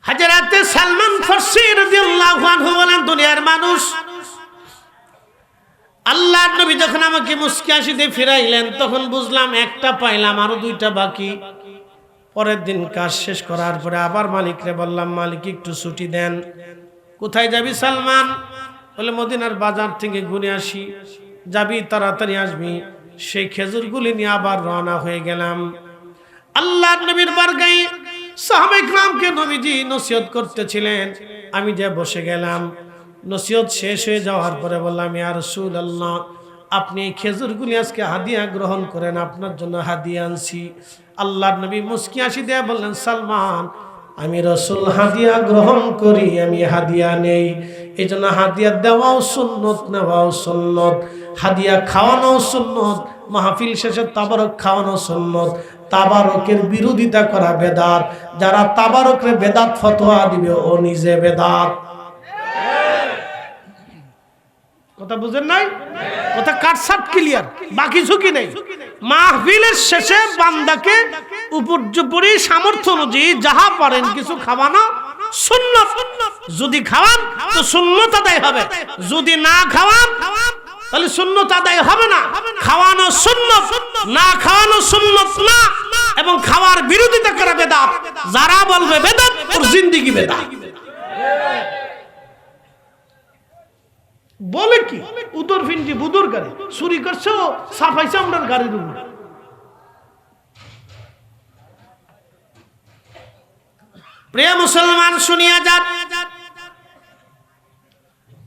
Speaker 1: হযরত সালমান ফারসি রাদিয়াল্লাহু আনহু বলেন, দুনিয়ার মানুষ, আল্লাহর নবী যখন আমাকে মুস্কি হাসিতে ফিরাইলেন তখন বুঝলাম একটা পাইলাম, আরো দুইটা বাকি। পরের দিন কাজ শেষ করার পরে আবার মালিকরে বললাম, মালিক একটু ছুটি দেন। কোথায় যাবি সালমান? বলে মদিনার বাজার থেকে ঘুরে আসি। যাবি, তাড়াতাড়ি আসবি। সেই খেজুরগুলি নিয়ে আবার রওনা হয়ে গেলাম। আল্লাহর নবীর বারগায়ে সাহাবায়ে কিরামকে নবীজি নসিহত করতেছিলেন, আমি যে বসে গেলাম। নসিহত শেষ হয়ে যাওয়ার পরে বললাম, ইয়া রাসূলুল্লাহ, আপনি এই খেজুরগুলি আজকে হাদিয়া গ্রহণ করেন, আপনার জন্য হাদিয়া আনছি। আল্লাহর নবী মুস্কি হাসি দিয়ে বললেন, সালমান, আমি রাসূল হাদিয়া গ্রহণ করি, আমি হাদিয়া নেই। এই জন্য হাদিয়া দেওয়াও সুন্নত, নেওয়াও সুন্নত, হাদিয়া খাওয়ানো সুন্নত, মাহফিল শেষে তাবারক খাওয়ানো সুন্নত। তাবারকের বিরোধিতা করা বেদাত। যারা তাবারকের বেদাত ফতোয়া দিবে ও নিজে বেদাত। কথা বুঝেন নাই? কথা কাটসাট ক্লিয়ার, বাকি ঝুঁকি নেই। মাহফিলের শেষে বান্দাকে উপর্যুপরি সামর্থ্য অনুযায়ী যাহা পারেন কিছু খাওয়ানো সুন্নত। যদি খাওয়ান তো সুন্নত আদায় হবে, যদি না খাওয়ান তাহলে সুন্নত আদায় হবে না। খাওয়ানো সুন্নত, না খাওয়ানো সুন্নত না। এবং খাওয়ার বিরোধিতা করা বেদাত। যারা বলবে বেদাত, ওর জিন্দেগি বেদাত। বলে কি উদর ফিন্টি বুদুর গাড়ি চুরি করছে, সাফাইছে আমরার গাড়ির উপর। প্রিয় মুসলমান, শুনিয়া যান।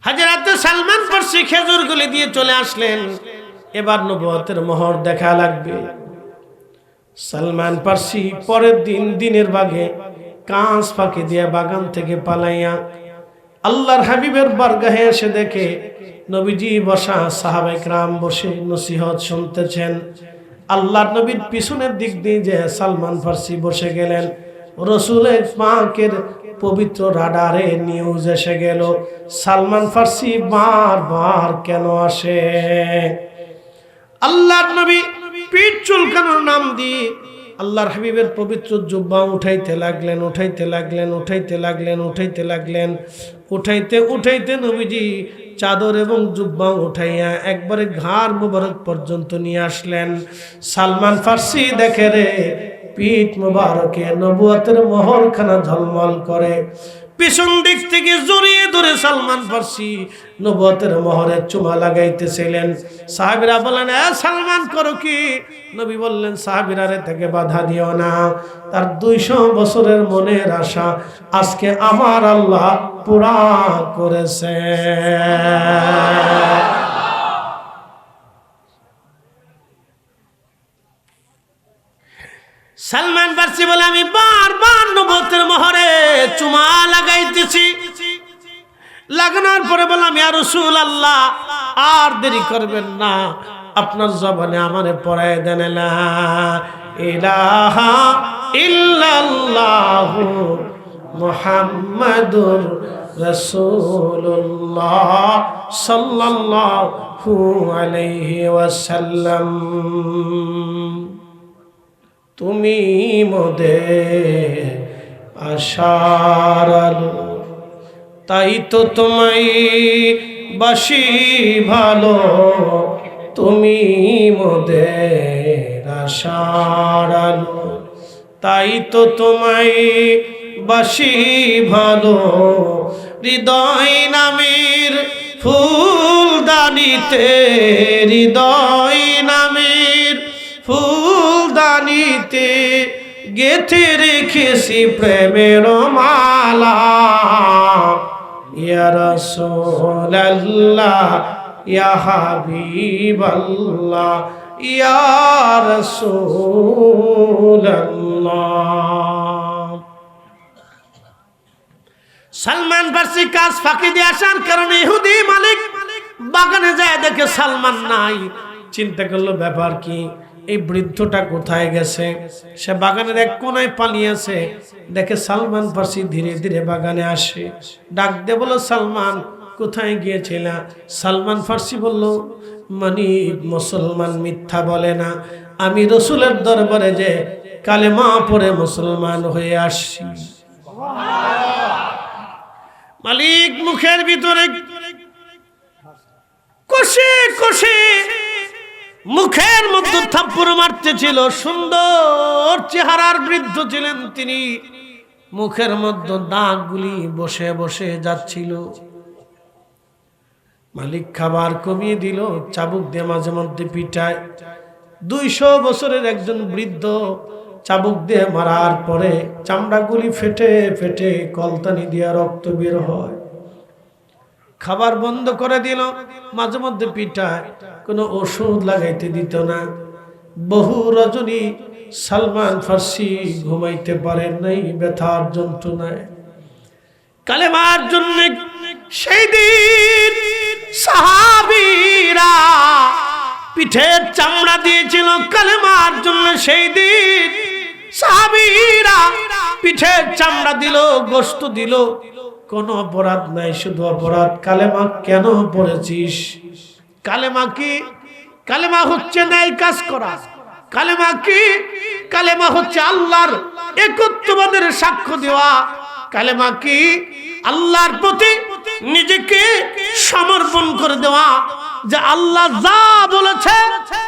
Speaker 1: হযরত সালমান ফারসি খেজুরগুলি দিয়ে চলে আসলেন। এবার নবুয়তের মোহর দেখা লাগবে। সালমান ফারসি পরের দিন দিনের ভাগে কাঁচ ফাঁকি দিয়ে বাগান থেকে পালাইয়া আল্লাহর হাবিবের বারগাহে এসে দেখে নবীজি বসা, সাহাবায়ে কেরাম বসে নসিহত শুনতেছেন। আল্লাহর নবীর পিছনের দিক দিয়ে যে সালমান ফারসি বসে গেলেন। রাসূলের পাকের পবিত্র রাডারে নিউজ এসে গেল, সালমান ফারসি বারবার কেন আসে। আল্লাহর নবী পিঠ চুলকানোর নাম দিয়ে আল্লাহর হাবিবের পবিত্র জুব্বা উঠাইতে লাগলেন, উঠাইতে লাগলেন, উঠাইতে লাগলেন, উঠাইতে লাগলেন। উঠাইতে উঠাইতে নবীজি চাদর এবং জুব্বা উঠাইয়া একবারে ঘাড় মুবারক পর্যন্ত নিয়ে আসলেন। সালমান ফার্সি দেখে রে, পিঠ মুবারকে নবুয়তের মোহরখানা ঝলমল করে। পিছন দিক থেকে জড়িয়ে ধরে সালমান ফার্সি নবুয়তের মোহরে চুমা লাগাইতেছিলেন। সাহাবীরা বলেন, এ সালমান করো কি? নবী বললেন, সাহাবীরা রে থেকে বাধা দিও না, তার 200 বছরের মনের আশা আজকে আমার আল্লাহ পুরা করেছে। সালমান ফার্সি বলে, আমি বারবার নবুয়তের মোহরে চুমা লাগাইতেছি। লাগানোর পরে বললাম, ইয়া রাসূলুল্লাহ, আর দেরি করবেন না, আপনার জবানে আমারে পড়ায় দেন লা ইলাহা ইল্লাল্লাহু মুহাম্মাদুর রাসূলুল্লাহ সাল্লাল্লাহু আলাইহি ওয়াসাল্লাম। তুমি মোদের আশার আলো, তাই তো তোমায় বাসি ভালো। তুমি মোদের আশার আলো, তাই তো তোমায় বাসি ভালো। হৃদয় নামের ফুলদানিতে, হৃদয় নামের ফুলদানিতে গেথে রেখেছি প্রেমের মালা। ইয়া রাসূলুল্লাহ, ইয়া হাবিবাল্লাহ, ইয়া রাসূলুল্লাহ। সালমান ফার্সি কাজ ফাঁকি দিয়ে আসার কারণে ইহুদি মালিক বাগানে যায়, দেখে সালমান নাই। চিন্তা করলো ব্যাপার কি, এই বৃদ্ধটা কোথায় গেছে? সে বাগানের এক কোনায় পালিয়েছে। দেখে সালমান ফার্সি ধীরে ধীরে বাগানে আসে, ডাক দিয়ে বলো, সালমান কোথায় গিয়েছিল? সালমান ফার্সি বলল, মানে মুসলমান মিথ্যা বলে না, আমি রসুলের দরবারে যে কালেমা পড়ে মুসলমান হয়ে আসছি। মালিক মুখের ভিতরে কষে কষে মুখের মধ্যে থাপ্পড় মারতেছিল। সুন্দর চেহারার বৃদ্ধ ছিলেন তিনি, মুখের মধ্যে দাগগুলি বসে বসে যাচ্ছিল। মালিক খাবার কমিয়ে দিল, চাবুক দিয়ে মাঝে মধ্যে পিটায়। 200 বছরের একজন বৃদ্ধ চাবুক দিয়ে মারার পরে চামড়াগুলি ফেটে ফেটে কলতানি দিয়ে রক্ত বের হয়। খাবার বন্ধ করে দিল, মাঝে মধ্যে পিটায়, কোনো ওষুধ লাগাইতে দিত না। বহু রজনী সালমান ফার্সি ঘুমাইতে পারেন নাই ব্যথার যন্ত্রণায়। কালেমার জন্য সেই দিন সাহাবীরা পিঠের চামড়া দিয়েছিল কালেমার জন্য। সেই দিন সাহাবীরা পিঠের চামড়া দিল, গোশত দিল। কোনো অপরাধ নাই, শুধু অপরাধ কালেমা কেন পড়েছিস? কালেমা কি? কালেমা হচ্ছে ন্যায় কাজ করা। কালেমা কি? কালেমা হচ্ছে আল্লাহর একত্ববাদের সাক্ষ্য দেওয়া। কালেমা কি? আল্লাহর প্রতি নিজেকে সমর্পণ করে দেওয়া, যে আল্লাহ যা বলেছে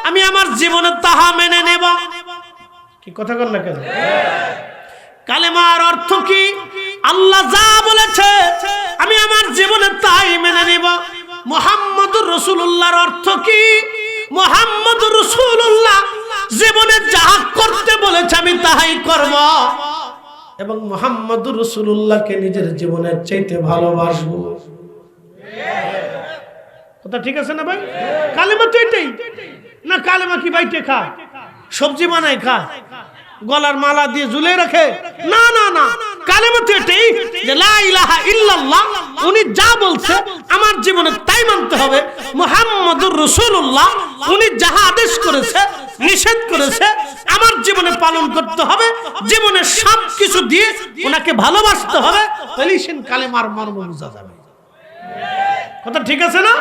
Speaker 1: আমি আমার জীবনে তাহা মেনে নেব। কি কথা বল না কেন? কালেমার অর্থ কি? আল্লাহ যা বলেছে আমি আমার জীবনে তাই মেনে নেব। মুহাম্মদুর রাসূলুল্লাহর অর্থ কি? মুহাম্মদুর রাসূলুল্লাহ জীবনে যা করতে বলেছে আমি তাই করব, এবং মুহাম্মদুর রাসূলুল্লাহকে নিজের জীবনের চাইতে ভালোবাসবো। কথা ঠিক আছে না ভাই? কালেমা তো এটাই না। কালেমা কি বাইটে খা, সবজি বানায় খা, গলার মালা দিয়ে ঝুলে রাখে? না না না, কালেমা তো এটাই যে লা ইলাহা ইল্লাল্লাহ, উনি যা বলছে আমার জীবনে তাই মানতে হবে। মুহাম্মদুর রাসূলুল্লাহ উনি যাহা আদেশ করেছে, নিষেধ করেছে, আমার জীবনে পালন করতে হবে। জীবনে সব কিছু দিয়ে ওনাকে ভালোবাসতে হবে, তাহলেই সে কালেমার মর্ম বোঝা যাবে। কথা ঠিক আছে না?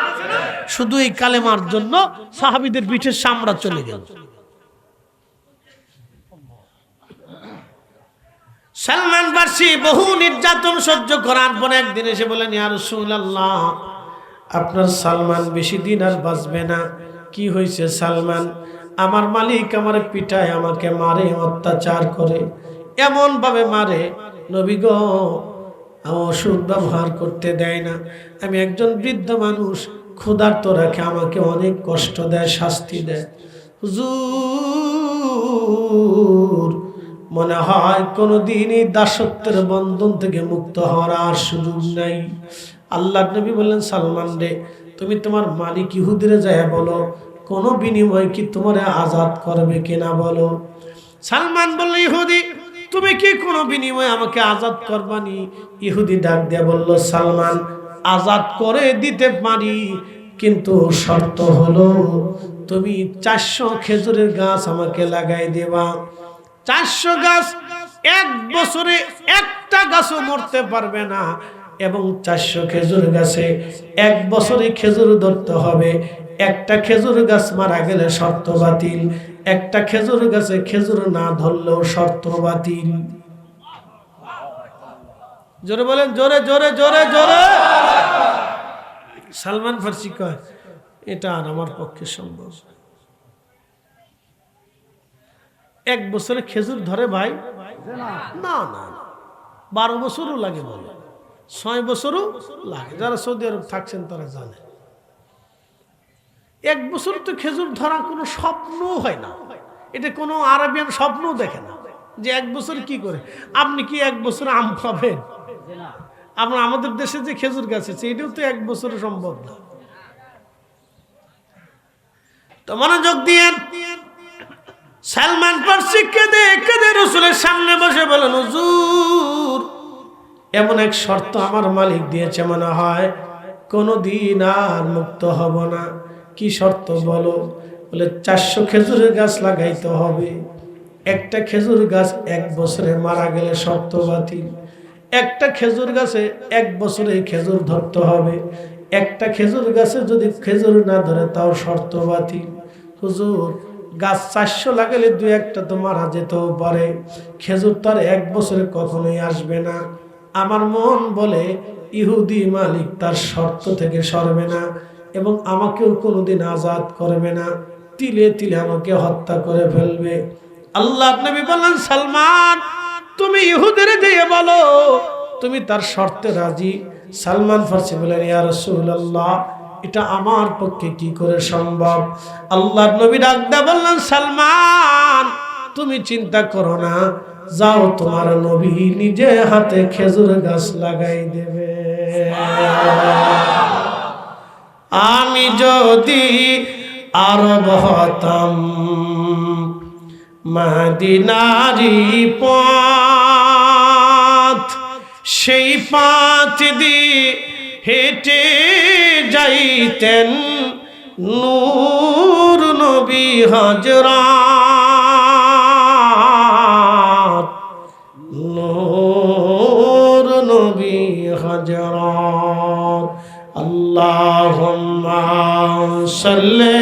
Speaker 1: শুধু এই কালেমার জন্য সাহাবীদের পিঠে চামড়া চলে গেল। সালমান ফার্সি বহু নির্যাতন সহ্য করার পর একদিন এসে বলেন, ইয়া রাসূলুল্লাহ, আপনার সালমান বেশি দিন আর বাঁচবে না। কি হয়েছে সালমান? আমার মালিক আমার পিটায়, আমাকে মারে, অত্যাচার করে, এমন ভাবে মারে নবী গো, ওষুধ ব্যবহার করতে দেয় না। আমি একজন বৃদ্ধ মানুষ, ক্ষুধার্ত রাখে, আমাকে অনেক কষ্ট দেয়, শাস্তি দেয়। হুজুর, মনে হয় কোনদিনই দাসত্বের বন্ধন থেকে মুক্ত হওয়ার আর সুযোগ নাই। আল্লাহ নবী বললেন, সালমান রে, তুমি তোমার মালিক ইহুদিরে যায় বলো, কোনো বিনিময় কি তোমার আজাদ করবে কিনা বলো। সালমান বলল, ইহুদি, তুমি কি কোনো বিনিময় আমাকে আজাদ করবানি? ইহুদি ডাক দিয়ে বলল, সালমান, আজাদ করে দিতে পারি, কিন্তু শর্ত হলো তুমি 400 খেজুরের গাছ আমাকে লাগাই দেবা। 400 গাছ, 1 বছরে একটা গাছও মরতে পারবে না, এবং 400 খেজুর গাছে 1 বছরে খেজুর ধরতে হবে। একটা খেজুর গাছ মারা গেলে শর্ত বাতিল, একটা খেজুর গাছে খেজুর না ধরলেও শর্ত বাতিল। জোরে বলেন, জোরে জোরে জোরে জোরে। সালমান ফার্সি কয়, এটা আর আমার পক্ষে সম্ভব। 1 বছরে খেজুর ধরে ভাই? না না, 12 বছরও লাগে, বলে 6 বছরও লাগে। যারা সৌদি আরব থাকছেন তারা জানে, 1 বছর তো খেজুর ধরা কোনো স্বপ্ন হয় না। এটা কোনো আরবিয়ান স্বপ্নও দেখে না যে 1 বছর কি করে। আপনি কি 1 বছর আম পাবেন? আমরা আমাদের দেশে যে খেজুর গাছ আছে এটাও তো 1 বছরে সম্ভব না। তো মনোযোগ দিয়ে সালমান ফার্সি কেঁদে কেঁদে রাসূলের সামনে বসে বলেন, হুজুর, এমন এক শর্ত আমার মালিক দিয়েছে, মনে হয় কোনদিন আর মুক্ত হব না। কি শর্ত বলো? বলে 400 খেজুরের গাছ লাগাইতে হবে। একটা খেজুর গাছ 1 বছরে মারা গেলে শর্ত বাতিল। একটা খেজুর গাছে 1 বছরে খেজুর ধরতে হবে। একটা খেজুর গাছে যদি খেজুর না ধরে তাও শর্ত বাতিল। হুজুর, গাছ 400 লাগালে 2-1টা তো মারা যেতেও পারে, খেজুর তার 1 বছরে কখনোই আসবে না। আমার মন বলে ইহুদি মালিক তার শর্ত থেকে সরবে না এবং আমাকেও কোনোদিন আজাদ করবে না, তিলে তিলে আমাকে হত্যা করে ফেলবে। আল্লাহ নবী বললেন, সালমান, তুমি ইহুদিরে দিয়ে বলো তুমি তার শর্তে রাজি। সালমান ফার্সি বলেন, ইয়া রাসূলুল্লাহ, এটা আমার পক্ষে কি করে সম্ভব? আল্লাহর নবী ডাক দিয়ে বললেন, সালমান, তুমি চিন্তা করো না, যাও, তোমার নবী নিজে হাতে খেজুর গাছ লাগাই দেবে। আমি যদি আরব হতাম, মদিনারি পথ, সেই পথ দিয়ে হেঁটে যাইতেন নূর নবী হযরত, নূর নবী হযরত। আল্লাহুম্মা সাল্লি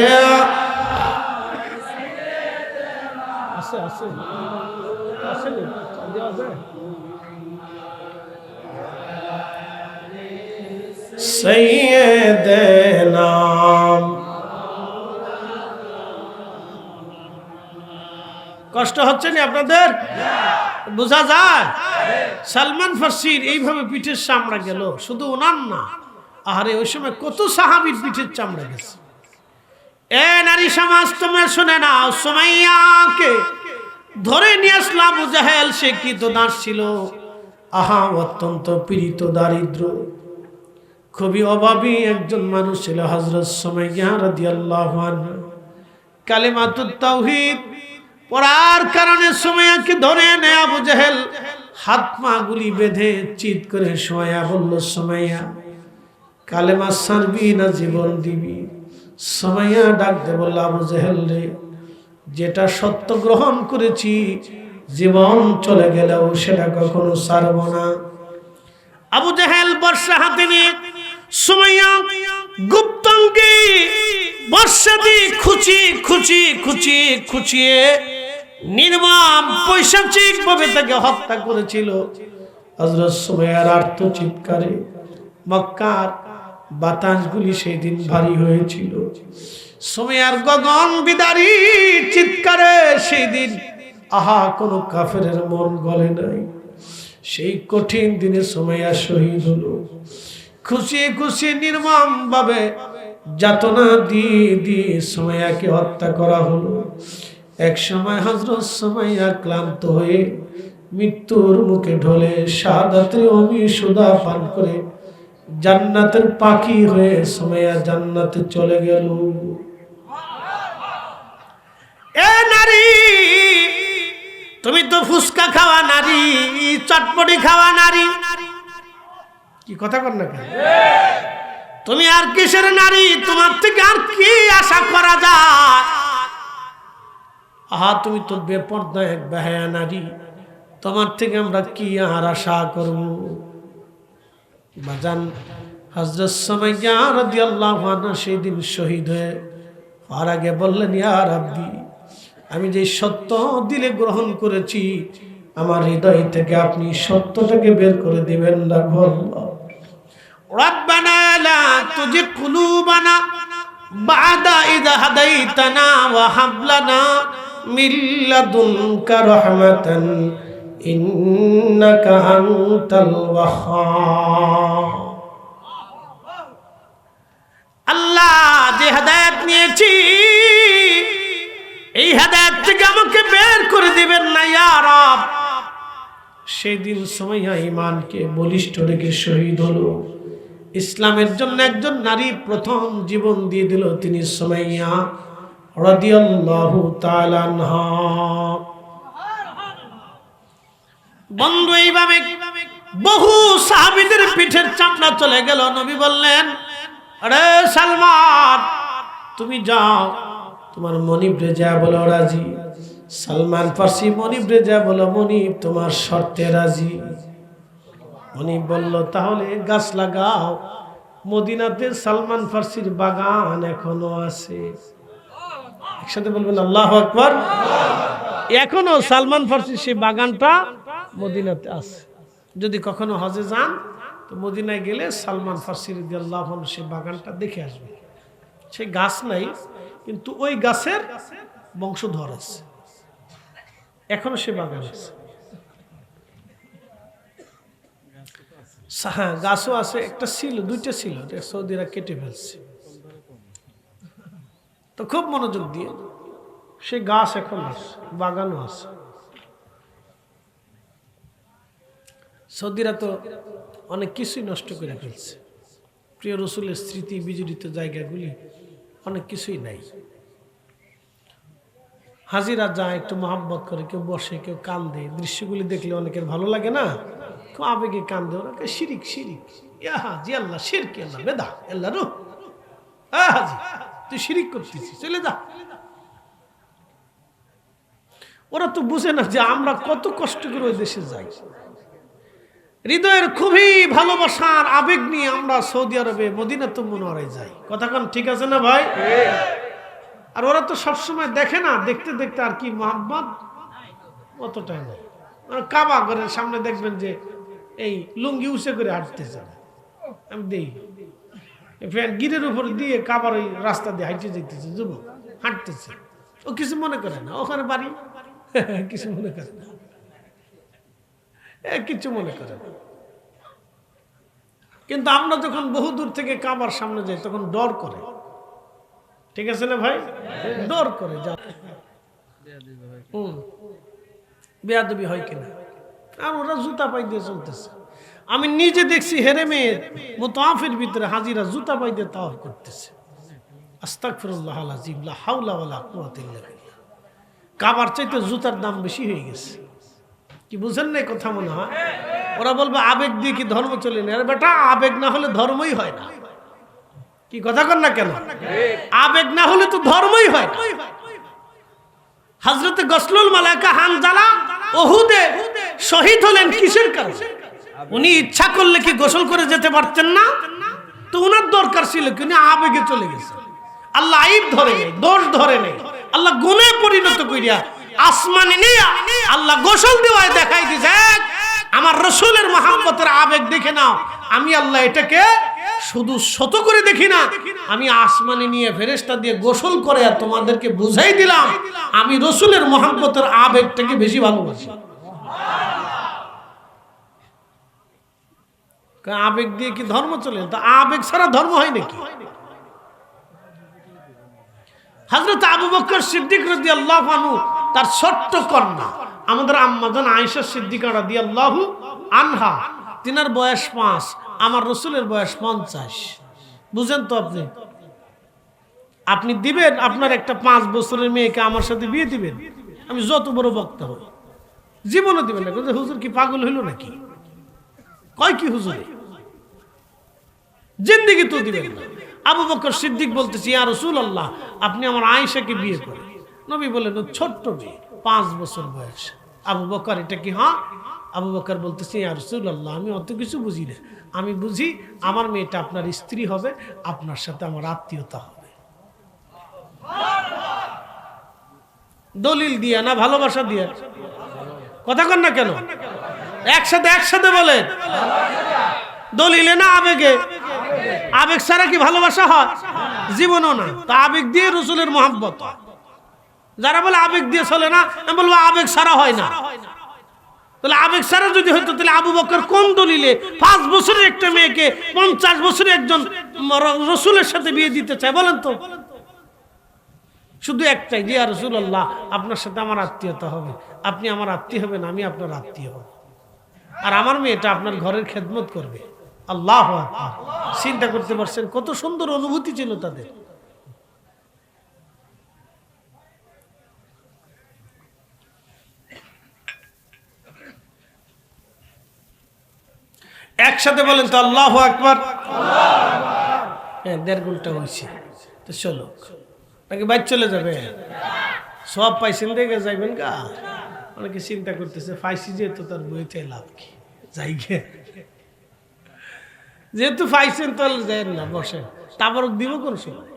Speaker 1: সাইয়্যিদানা। কষ্ট হচ্ছে না আপনাদের? বোঝা যায় সালমান ফার্সির এইভাবে পিঠের চামড়া গেল, শুধু ওনার না, আরে ওই সময় কত সাহাবীর পিঠের চামড়া গেছে। এ নারী সমাজ, তোমরা শুনে নাও, সুমাইয়াকে ধরে নিয়ে আসলো আবু জাহেল। সে কি তো দাস ছিল, আহা, অত্যন্ত পীড়িত, দারিদ্র, খুবই অভাবী একজন মানুষ ছিল হযরত সুমাইয়া রাদিয়াল্লাহু আনহা। কালিমাতুত তাওহীদ পড়ার কারণে সুমাইয়াকে ধরে নেয় আবু জাহেল, হাত পা গুলি বেঁধে চিৎ করে সুমাইয়া বলল, সুমাইয়া, কালেমা ছাড়বি না জীবন দিবি? সুমাইয়া ডাক দিয়ে বলল, আবু জাহেল রে, যেটা সত্য গ্রহণ করেছি, জীবন চলে গেলেও সেটা কখনো ছাড়ব না। আবু জাহেল বর্ষা হাতে নিয়ে সুমাইয়া গুপ্তাঙ্গে বর্ষা দিয়ে খুঁচিয়ে খুঁচিয়ে খুঁচিয়ে নির্মম পৈশাচিক ভাবে তাকে হত্যা করেছিল। হযরত সুমাইয়ার আর্তচিৎকারে মক্কার বাতাসগুলি সেই দিন ভারী হয়েছিল। সুমাইয়ার গগন বিদারী চিৎকারে সেই দিন আহা কোনো কাফেরের মন গলে নাই। সেই কঠিন দিনে সুমাইয়া শহীদ হলো। খুশি খুশি নির্মম ভাবে যাতনা দিয়ে দিয়ে সুমাইয়াকে হত্যা করা হলো। এক সময় হযরত সুমাইয়া ক্লান্ত হয়ে মৃত্যুর মুখে ঢলে শাহাদাতের অমিশুদা পান করে জান্নাতের পাখি হয়ে সুমাইয়া জান্নাতে চলে গেল। এ নারী, তুমি তো ফুসকা খাওয়া নারী, চটপটি খাওয়া নারী, কি কথা কর না কেন? তুমি আর কিসের নারী? তোমার থেকে আর কি আশা করা যায়? আহা, তুমি তো বেপর্দা এক বেহায়া নারী, তোমার থেকে আমরা কি আর আশা করব? বাজান হযরত সুমাইয়া রাদিয়াল্লাহু আনহা সেই দিন শহীদ হয়ে আর আগে বললেন, ইয়া রাব্বি, আমি যে সত্য দিলে গ্রহণ করেছি, আমার হৃদয় থেকে আপনি সত্যটাকে বের করে দিবেন না গো আল্লাহ। রব্বানা লা তুজিগ কুলুবানা বা'দা ইয হাদাইতানা ওয়া হাব লানা মিন লাদুনকা রাহমাতান ইন্নাকা আনতাল ওয়াহ্হাব। আল্লাহ, যে হেদায়েত নিয়েছি এই হেদায়েত থেকে আমাকে বের করে দিবেন না ইয়া রব। সেই দিন সুমাইয়া ঈমানকে বলিষ্ঠ রেখে শহীদ হলো। ইসলামের জন্য একজন নারী প্রথম জীবন দিয়ে দিল, তিনি সুমাইয়া রাদিয়াল্লাহু তাআলা আনহা। বন্ধু, এইভাবে বহু সাহাবীদের পিঠের চামড়া চলে গেল। নবী বললেন, আরে সালমান, তুমি যাও, তোমার মনিব রে যা বলো রাজি। সালমান ফার্সি মনিব রে যা বলো, মনিব তোমার শর্তে রাজি। মনিব বলল, তাহলে গাছ লাগাও। মদিনাতে সালমান ফার্সির বাগান এখনো আছে। একসাথে বলবেন আল্লাহু আকবার। এখনো সালমান ফার্সির সেই বাগানটা মদিনাতে আছে। যদি কখনো হজে যান তো মদিনায় গেলে সালমান ফার্সি রাদিয়াল্লাহু আনহু সেই বাগানটা দেখে আসবে। সেই গাছ নাই, কিন্তু ওই গাছের বংশধর আছে, এখনো সে বাগান আছে। হ্যাঁ, গাছও আছে, একটা ছিল, দুইটা ছিল, সৌদিরা কেটে ফেলছে। তো খুব মনোযোগ দিয়ে সে গাছ এখন আছে, বাগানও আছে। সৌদিরা তো অনেক কিছুই নষ্ট করে ফেলছে। প্রিয় রসুলের স্মৃতি বিজড়িত জায়গাগুলি অনেক কিছুই নাই। হাজিরা যায়, একটু মহাব্বত করে, কেউ বসে, কেউ কান্দে। দৃশ্যগুলি দেখলে অনেকের ভালো লাগে না? খুব আবেগে কান্দে। ওনাকে শিরিক শিরিক, ইয়া হাজি আল্লাহ শিরক, আল্লাহ বেদা, আল্লাহ রুহ, হাজি তুই শিরিক করছিস, চলে যা। ওরা তো বুঝে না যে আমরা কত কষ্ট করে ওই দেশে যাই। হৃদয়ের খুবই ভালোবাসার আবেগ নিয়ে আমরা সৌদি আরবে মদিনাতুল মুনাওয়ারায় যাই। কথা কোন ঠিক আছে না ভাই? আর ওরা তো সবসময় দেখে না, দেখতে দেখতে আর কি মহাব্বত অতটাই নাই। কাবা ঘরের সামনে দেখবেন যে এই লুঙ্গি উঁচে করে হাঁটতেছে, আমি দেই গিরের উপর দিয়ে কাবার ওই রাস্তা দিয়ে হাঁটতে যেতেছে, যুবক হাঁটতেছে, ও কিছু মনে করে না, ওখানে বাড়ি কিছু মনে করে না, কিছু মনে করে না। কিন্তু আমরা যখন বহু দূর থেকে কাবার সামনে যাই তখন ডর করে, ঠিক আছে না ভাই? ডর করে যা বেয়াদবি হয় কিনা। আর ওরা জুতা পাই দিয়ে চলতেছে। আমি নিজে দেখছি হেরেমের মুতাওয়াফের ভিতরে হাজিরা জুতা পাই দিয়ে তাওয়াফ করতেছে। আস্তাগফিরুল্লাহ আল-আযীম, লা হাওলা ওয়ালা কুওয়াতা ইল্লা বিল্লাহ। কাবার চাইতে জুতার দাম বেশি হয়ে গেছে। কি বুঝেন না কথা? মনে হয় ওরা বলবে আবেগ দিয়ে কি ধর্ম চলে না। আরে বেটা, আবেগ না হলে ধর্মই হয় না। কি কথা কর না কেন? আবেগ না হলে তো ধর্মই হয় না। হযরতে গসলুল মালায়েকা হানজালা উহুদে শহীদ হলেন কিসের কারণে? উনি ইচ্ছা করলে কি গোসল করে যেতে পারতেন না? তো উনার দরকার ছিল কি? উনি আবেগে চলে গেছে। আল্লাহ আইব ধরে নেই, দোষ ধরে নেই, আল্লাহ গুনাহে পরিণত করিয়া আসমানে নিয়ে আল্লাহ গোসল দেওয়ায় দেখাই দিছে, আমার রসুলের মহব্বতের আবেগ দেখে নাও। আমি আল্লাহ এটাকে শুধু শত করে দেখি না, আমি আসমানে নিয়ে ফেরেশতা দিয়ে গোসল করে আর তোমাদেরকে বুঝাই দিলাম আমি রসুলের মহব্বতের আবেগটাকে বেশি ভালোবাসি। আবেগ দিয়ে কি ধর্ম চলে? তা আবেগ ছাড়া ধর্ম হয় নাকি? হযরত আবু বকর সিদ্দিক রাদিয়াল্লাহু আনহু তার ছোট্ট কন্যা আমাদের আম্মাজান আয়েশা সিদ্দিকা রাদিয়াল্লাহু আনহা, তিনার বয়স 5, আমার রসুলের বয়স 50। বুঝেন তো আপনি? আপনি দিবেন আপনার একটা 5 বছরের মেয়েকে আমার সাথে বিয়ে দিবেন? আমি যত বড় বক্তা হই জীবনও দিবেন না। কিন্তু হুজুর কি পাগল হইল নাকি? কয় কি হুজুরে? জিন্দেগি তো দিবেন না। আবু বকর সিদ্দিক বলতেছি, ইয়া রাসূলুল্লাহ আপনি আমার আয়েশাকে বিয়ে করেন। নবী বললেন ছোট্ট মেয়ে 5 বছর বয়স। আবু বকর এটা কি? হ্যাঁ। আবু বকর বলতেছি, ইয়া রাসূলুল্লাহ আমি অত কিছু বুঝি না, আমি বুঝি আমার মেয়েটা আপনার স্ত্রী হবে, আপনার সাথে আমার আত্মীয়তা হবে। দলিল দিয়া না ভালোবাসা দিয়া? কথা কন না কেন? একসাথে বলেন। দলিলে না আবেগে? আবেগ ছাড়া কি ভালোবাসা হয়? জীবনও না। তা আবেগ দিয়ে রসুলের মহব্বত। যারা বলে আবেগ দিয়ে চলে না, আমি বলবো আবেগ ছাড়া হয় না। তাহলে আবেগ ছাড়া যদি হইতো তাহলে আবু বকর কোন দলিলে 5 বছরের একটা মেয়েকে 50 বছরের একজন রসুলের সাথে বিয়ে দিতে চায়? বলেন তো। শুধু একটাই, যে ইয়া রাসূলুল্লাহ আপনার সাথে আমার আত্মীয়তা হবে, আপনি আমার আত্মীয় হবেন, আমি আপনার আত্মীয় হব, আর আমার মেয়েটা আপনার ঘরের খেদমত করবে। আল্লাহু আকবার। চিন্তা করতে পারছেন কত সুন্দর অনুভূতি ছিল তাদের। একসাথে বলেন তো আল্লাহু আকবার। হ্যাঁ, 1.5 ঘন্টা হয়েছে তো চলো নাকি বাইর চলে যাবে? সব পাইছেন দেখে যাইবেন গা? অনেকে চিন্তা করতেছে ফাইসি যেহেতু তার বইতে লাভ কি, যাই গে যেহেতু ফাইছেন তাহলে যাইেন না, বসেন। তারপর দিব কোন সময়?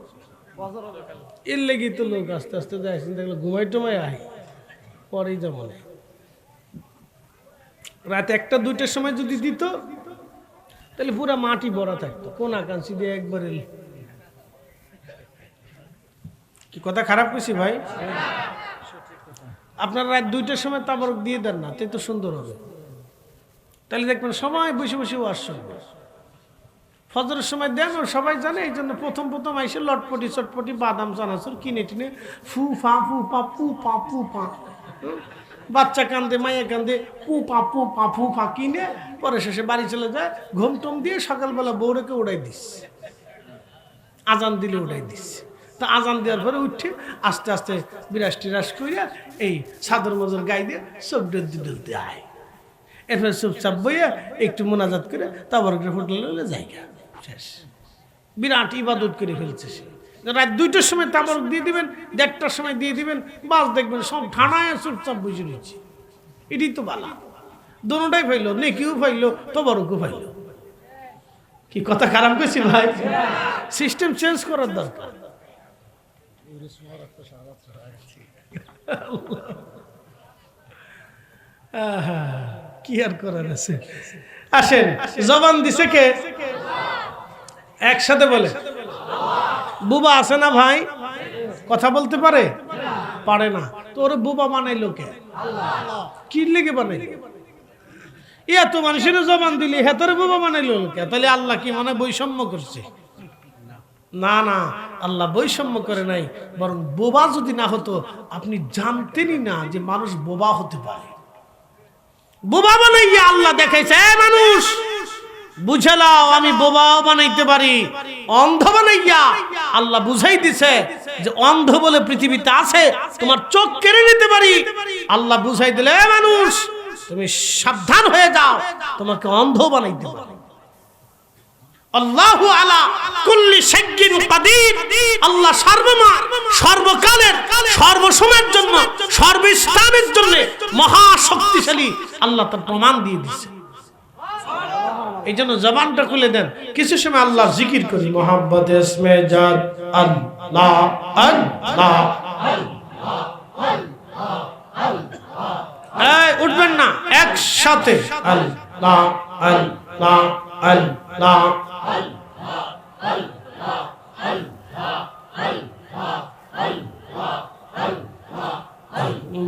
Speaker 1: এর লেগে তো লোক আস্তে আস্তে যাইছেন, দেখলে ঘুমাই টুমাই আই পরেই যেমন রাত 1টা-2টার সময় যদি দিত তাহলে পুরা মাটি ভরা থাকতো, কোন আকাঙ্ক্ষী দিয়ে একবারে। কি কথা খারাপ কইছি ভাই? আপনারা রাত 2টার সময় তাবারক দিয়ে দেন না, তাই তো সুন্দর হবে। তাহলে দেখবেন সবাই বসে বসে ওয়াজ শুনবে। ফজরের সময় দেন, সবাই জানে। এই জন্য প্রথম আইসে লটপটি চটপটি বাদাম চানাচুর কিনে টিনে ফু ফা ফু পা ফু পা ফু পা, বাচ্চা কান্দে মাইয়া কান্দে পু পা ফু পা ফু পা কিনে পরে শেষে বাড়ি চলে যায়। ঘুম টুম দিয়ে সকালবেলা বউরেকে উড়াই দিস, আজান দিলে উড়াই দিস। তা আজান দেওয়ার পরে উঠে আস্তে আস্তে বিরাস করিয়া এই চাদর মজুর গায়ে দিয়ে সব ডলতে আয়। এরপরে চুপচাপ বইয়া একটু মোনাজাত করে তারপর হোটেলে জায়গা শেষ। বিরাট ইবাদত করে ফেলছে সে। রাত 2টার সময় তাবরক দিয়ে দিবেন, 1:30টার সময় দিয়ে দিবেন, বাস দেখবেন সব ঠানায় চুপচাপ বসে রয়েছে। এটাই তো বালা। দোনোটাই ফাইলো, নেকিও ফাইলো, তবরকও ফাইলো। কি কথা খারাপ করছি ভাই? সিস্টেম চেঞ্জ করার দরকার। কি আর করার আছে? আসেন, জবান দিছে কে? একসাথে বলে। বুবা আছে না ভাই? কথা বলতে পারে? পারে না তো ওরে বুবা বানাইলো কে? কি লেগে বানাইলো? এত মানুষের জবান দিলি হেতরে বুবা বানাইলো কে? তাহলে আল্লাহ কি মানে বৈষম্য করছে? না না, আল্লাহ বৈষম্য করে নাই। বরং বোবা যদি না হতো আপনি জানতেনই না যে মানুষ বোবা হতে পারে। বোবা বানাইয়া আল্লাহ দেখাইছে, মানুষ বুঝে নাও আমি বোবাও বানাইতে পারি। অন্ধ বানাইয়া আল্লাহ বুঝাই দিছে যে অন্ধ বলে পৃথিবীতে আছে, তোমার চোখ কেড়ে নিতে পারি। আল্লাহ বুঝাই দিলে, মানুষ তুমি সাবধান হয়ে যাও, তোমাকে অন্ধ বানাইতে পারি। আল্লাহু আলা কুল্লি শাইইন কাদির। আল্লাহ সর্বময়, সর্বকালের, সর্বসময়ের জন্য, সর্বস্থানের জন্য মহা শক্তিশালী। আল্লাহ তার প্রমাণ দিয়ে দিয়েছে। এই জন্য জবানটা খুলে দেন, কিছু সময় আল্লাহ জিকির করি। মোহাম্মদ ইসমে জাত আল্লাহ আল্লাহ আল্লাহ একসাথে আল্লাহ আল্লাহ আল্লাহ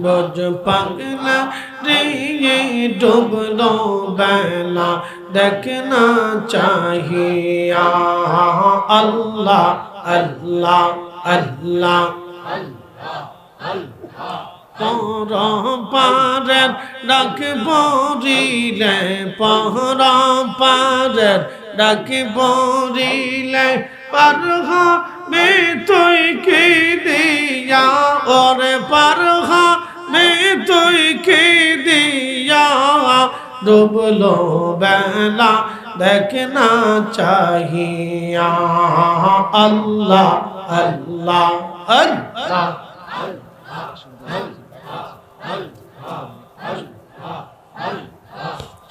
Speaker 1: বজ পাগলা রে ডুবলো বেলা দেখনা চাহিয়া আল্লাহ আল্লাহ আল্লাহ পর পারের ডাক পড়িলে পর পারের ডাক পড়িলে পার হবে তুই কি দিয়া ওরে পার হবে তুই কি দিয়া ডুবলো বেলা দেখনা চাহিয়া আল্লাহ আল্লাহ আল্লাহ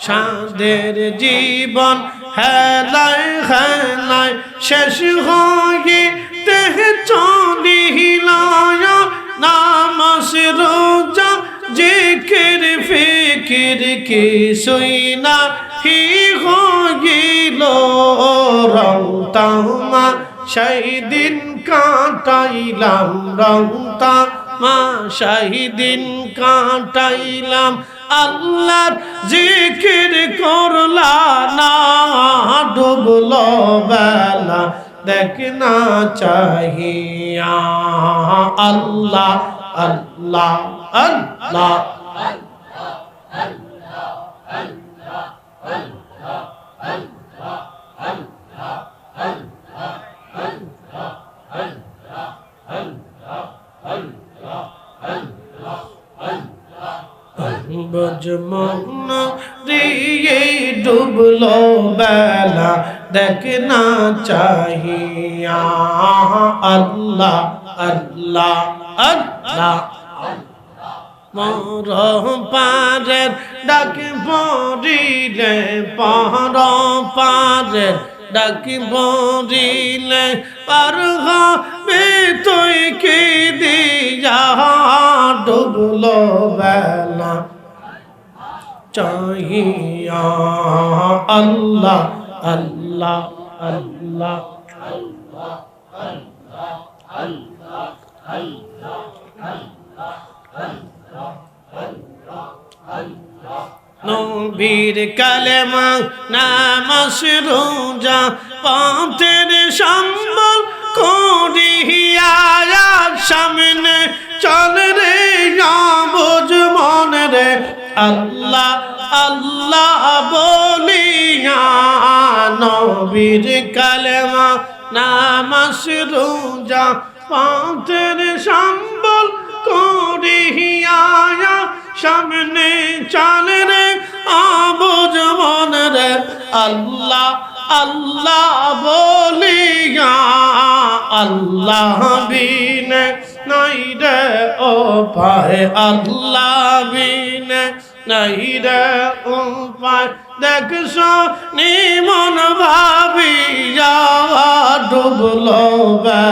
Speaker 1: সাদের জীবন হেলায় হেলায় শেষ হয়ে দেহ চলিলায় নামাজ রোজা জিকির ফিকির কিছুই না হি হইল রং তামা সেই দিন কাটাইলাম রং তামা সেই দিন কাটাইলাম আল্লাহর জিকির করলা না ডুবলো বেলা দেখনা চাহিয়া আল্লাহ আল্লাহ আল্লাহ বজমন রিয়ে ডুবলো বেলা দেখনা চাহিয়া আল্লাহ আল্লাহ আল্লাহ মর পারের ডাক পড়িলে পর পারের ডাক পড়িলে পার হবে তুই কি দিয়া ডুবলো বেলা চাহিয়া আল্লাহ আল্লাহ আল্লাহ নবীর কালেমা নামাজ রোজা পথের সম্বল করিয়া সামনে চল রে বুঝ মন রে আল্লাহ আল্লাহ বলিয়া নবীর কালেমা নামাজ রোজা পথের সম্বল করিয়া সামনে চল রে আবুজ মন রে আল্লাহ আল্লাহ বলিয়া আল্লাহ বিনে নাই রে ও পায় আল্লাহ বিনে নাই রে ও পায় দেখছো নিমন ভাবিয়া ডুবলো